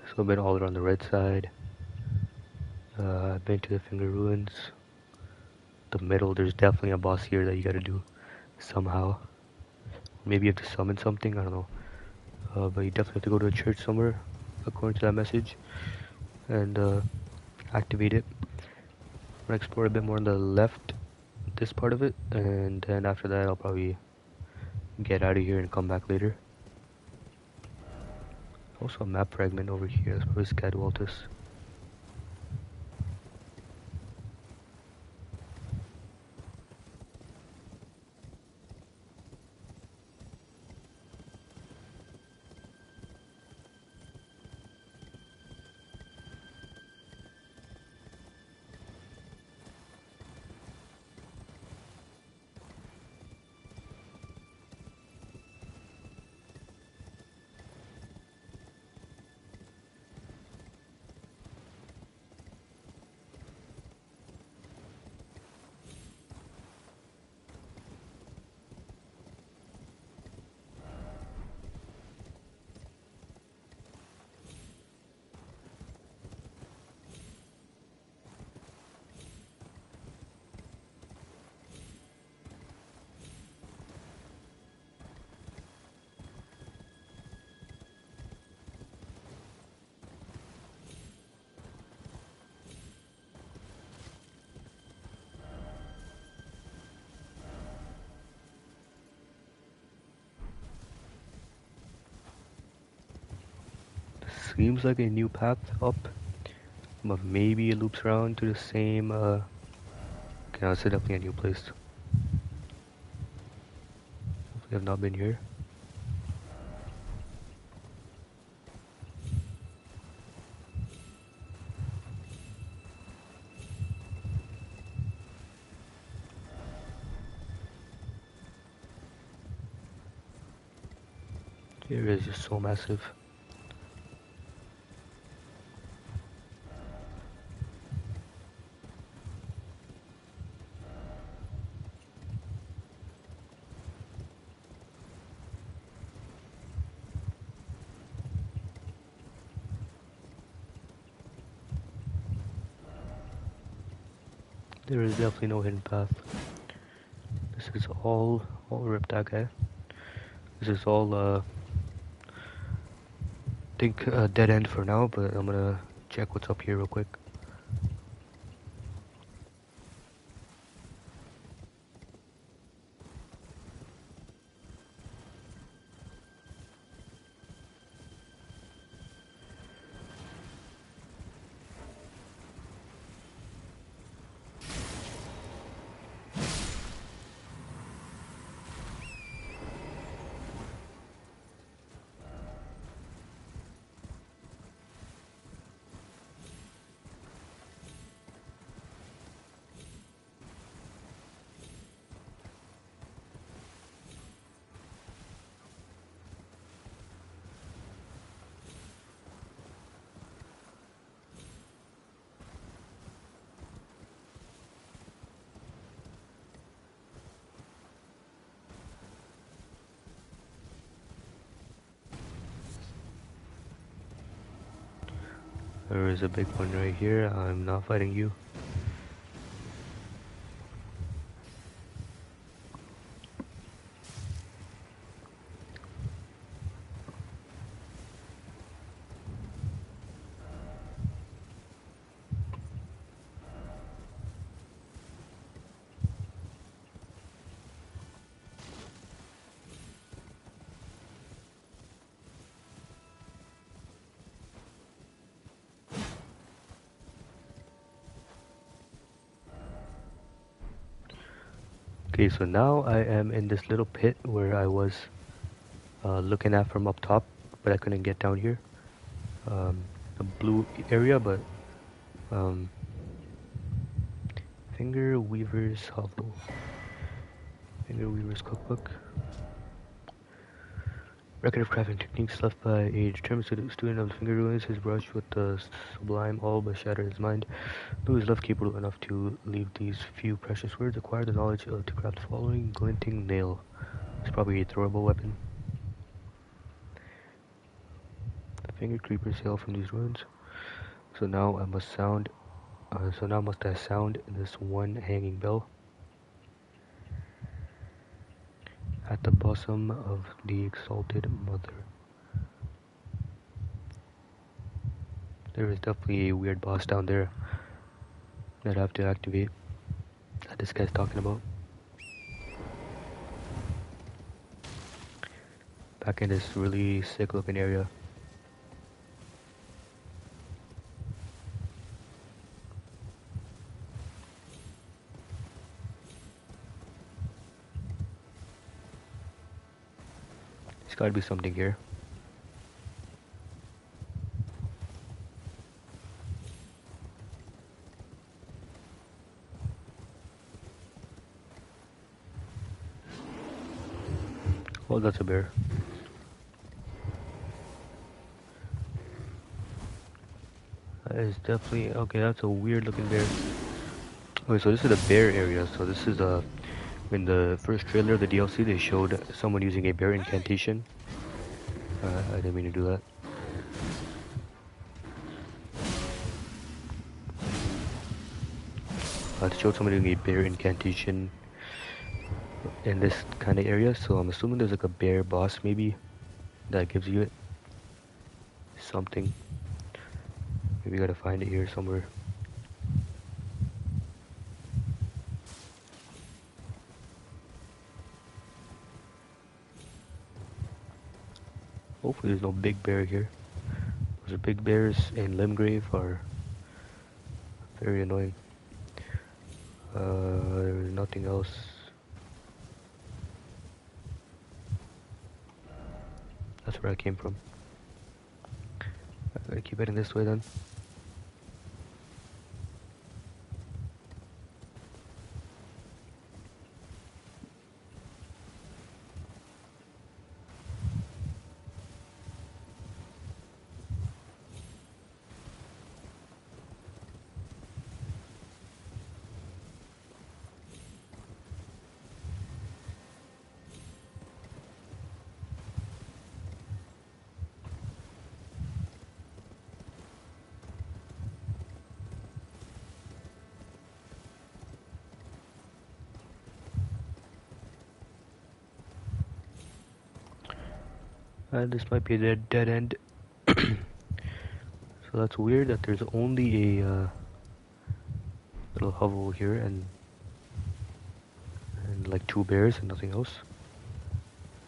So I've been all around the red side. I've been to the finger ruins. The middle, there's definitely a boss here that you gotta do somehow. Maybe you have to summon something, I don't know. But you definitely have to go to a church somewhere, according to that message, and activate it. I'm gonna explore a bit more on the left, this part of it, and then after that I'll probably get out of here and come back later. Also a map fragment over here, that's probably Scadwaltus. Seems like a new path up, but maybe it loops around to the same, okay, no, it's definitely a new place. Hopefully I've not been here. The area is just so massive. There is definitely no hidden path. This is all rip that guy. This is all think dead end for now, but I'm gonna check what's up here real quick. There is a big one right here. I'm not fighting you. Okay, so now I am in this little pit where I was looking at from up top, but I couldn't get down here. A blue area, but um, Finger Weaver's Hovel. Finger Weaver's Cookbook. Record of crafting techniques left by a determined student of the Finger Ruins. His brush with the sublime all but shattered his mind. Who is left capable enough to leave these few precious words? Acquire the knowledge to craft the following glinting nail. It's probably a throwable weapon. The finger creepers hail from these ruins. So now I must sound. So now must I sound this one hanging bell at the bosom of the exalted mother. There is definitely a weird boss down there that I have to activate. That this guy's talking about. Back in this really sick looking area. There's gotta be something here. Oh, that's a bear. That is definitely okay. That's a weird looking bear. Okay, so this is the bear area. So this is in the first trailer of the DLC, they showed someone using a bear incantation. I didn't mean to do that. It showed somebody doing a bear incantation in this kind of area. So I'm assuming there's like a bear boss maybe that gives you it. Something. Maybe you gotta find it here somewhere. Hopefully there's no big bear here. Those big bears in Limgrave are very annoying. There's nothing else. That's where I came from. I gotta keep heading this way then. This might be a dead end. So that's weird that there's only a little hovel here and like 2 bears and nothing else.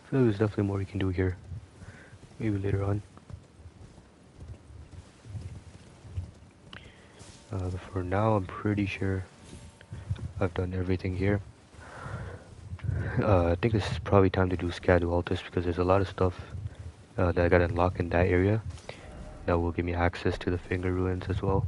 I feel like there's definitely more you can do here. Maybe later on. But for now, I'm pretty sure I've done everything here. I think it's probably time to do Scadu Altus because there's a lot of stuff that I gotta unlock in that area that will give me access to the Finger Ruins as well.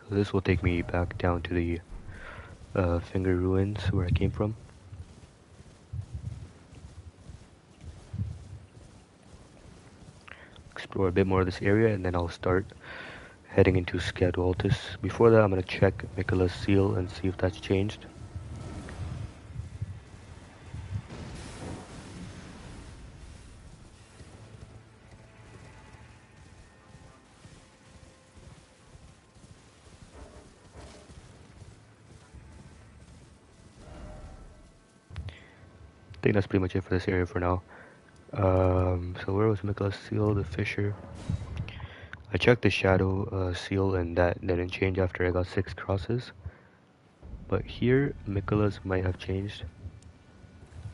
So this will take me back down to the Finger Ruins where I came from. Explore a bit more of this area and then I'll start heading into Scadualtus. Before that I'm going to check Mikola's seal and see if that's changed. I think that's pretty much it for this area for now. So where was Mikola's seal? The Fisher. I checked the Shadow seal and that didn't change after I got 6 crosses. But here, Mikola's might have changed.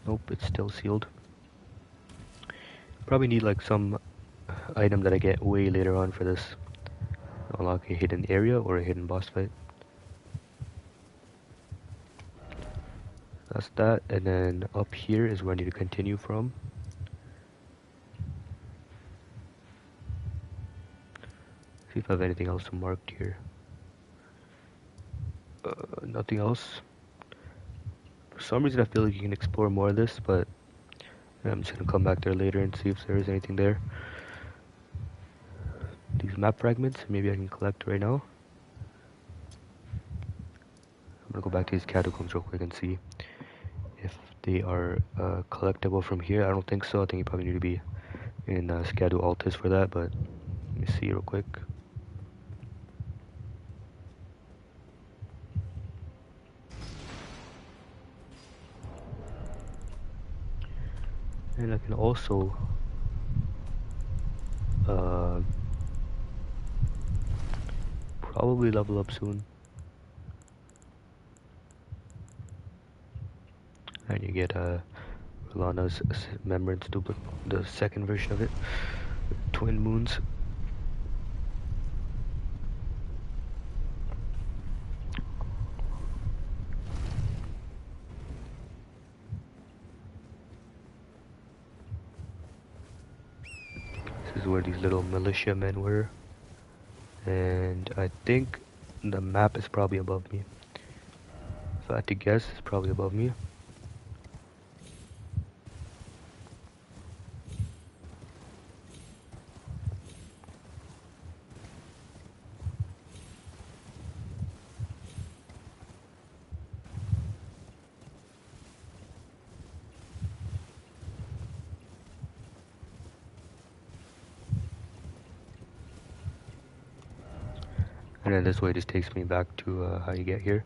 Nope, it's still sealed. Probably need like some item that I get way later on for this. Unlock a hidden area or a hidden boss fight. That's that, and then up here is where I need to continue from. See if I have anything else marked here. Nothing else. For some reason I feel like you can explore more of this, but I'm just gonna come back there later and see if there is anything there. These map fragments, maybe I can collect right now. I'm gonna go back to these catacombs real quick and see if they are collectible from here. I don't think so. I think you probably need to be in Scadualtus for that, but let me see real quick. And I can also probably level up soon. And you get R'hllana's Remembrance duplicate, the second version of it, Twin Moons. This is where these little militia men were, and I think the map is probably above me. If I had to guess, it's probably above me. And then this way just takes me back to how you get here.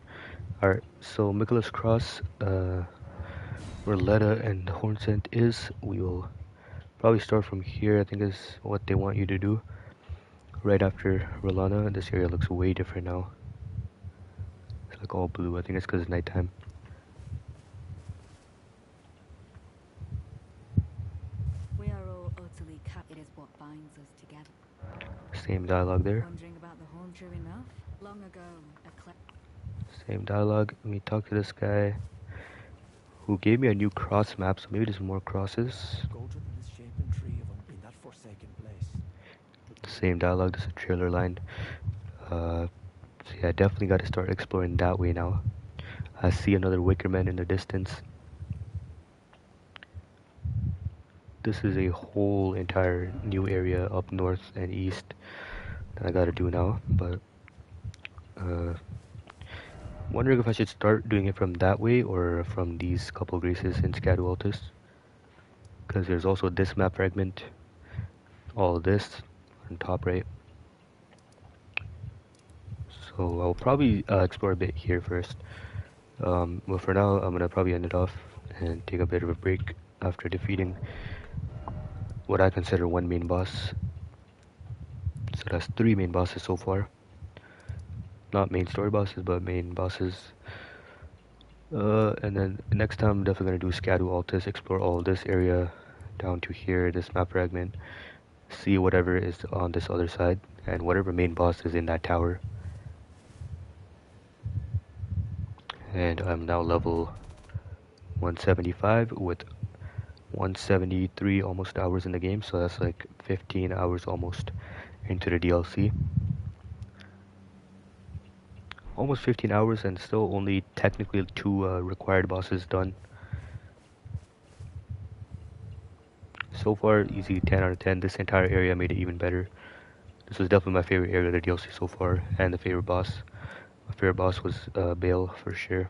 Alright, so Mikola's Cross, where Letta and Hornsent is, we will probably start from here. I think is what they want you to do. Right after R'hllana. This area looks way different now. It's like all blue. I think it's because it's nighttime. We are all utterly it is what binds us together. Same dialogue there. Wondering about the horn true enough? Long ago, Same dialogue. Let me talk to this guy who gave me a new cross map, so maybe there's more crosses. Same dialogue, just a trailer line. So yeah, I definitely got to start exploring that way now. I see another Wickerman in the distance. This is a whole entire new area up north and east that I gotta do now, but wondering if I should start doing it from that way or from these couple graces in Scadualtus, because there's also this map fragment, all of this on top right. So I'll probably explore a bit here first, but for now I'm gonna probably end it off and take a bit of a break after defeating what I consider one main boss. So that's 3 main bosses so far. Not main story bosses, but main bosses. And then next time I'm definitely gonna do Scadualtus, explore all this area down to here, this map fragment, see whatever is on this other side, and whatever main boss is in that tower. And I'm now level 175 with 173 almost hours in the game, so that's like 15 hours almost into the DLC. almost 15 hours and still only technically 2 required bosses done. So far, easy 10 out of 10. This entire area made it even better. This was definitely my favorite area of the DLC so far, and the favorite boss. My favorite boss was Bayle for sure.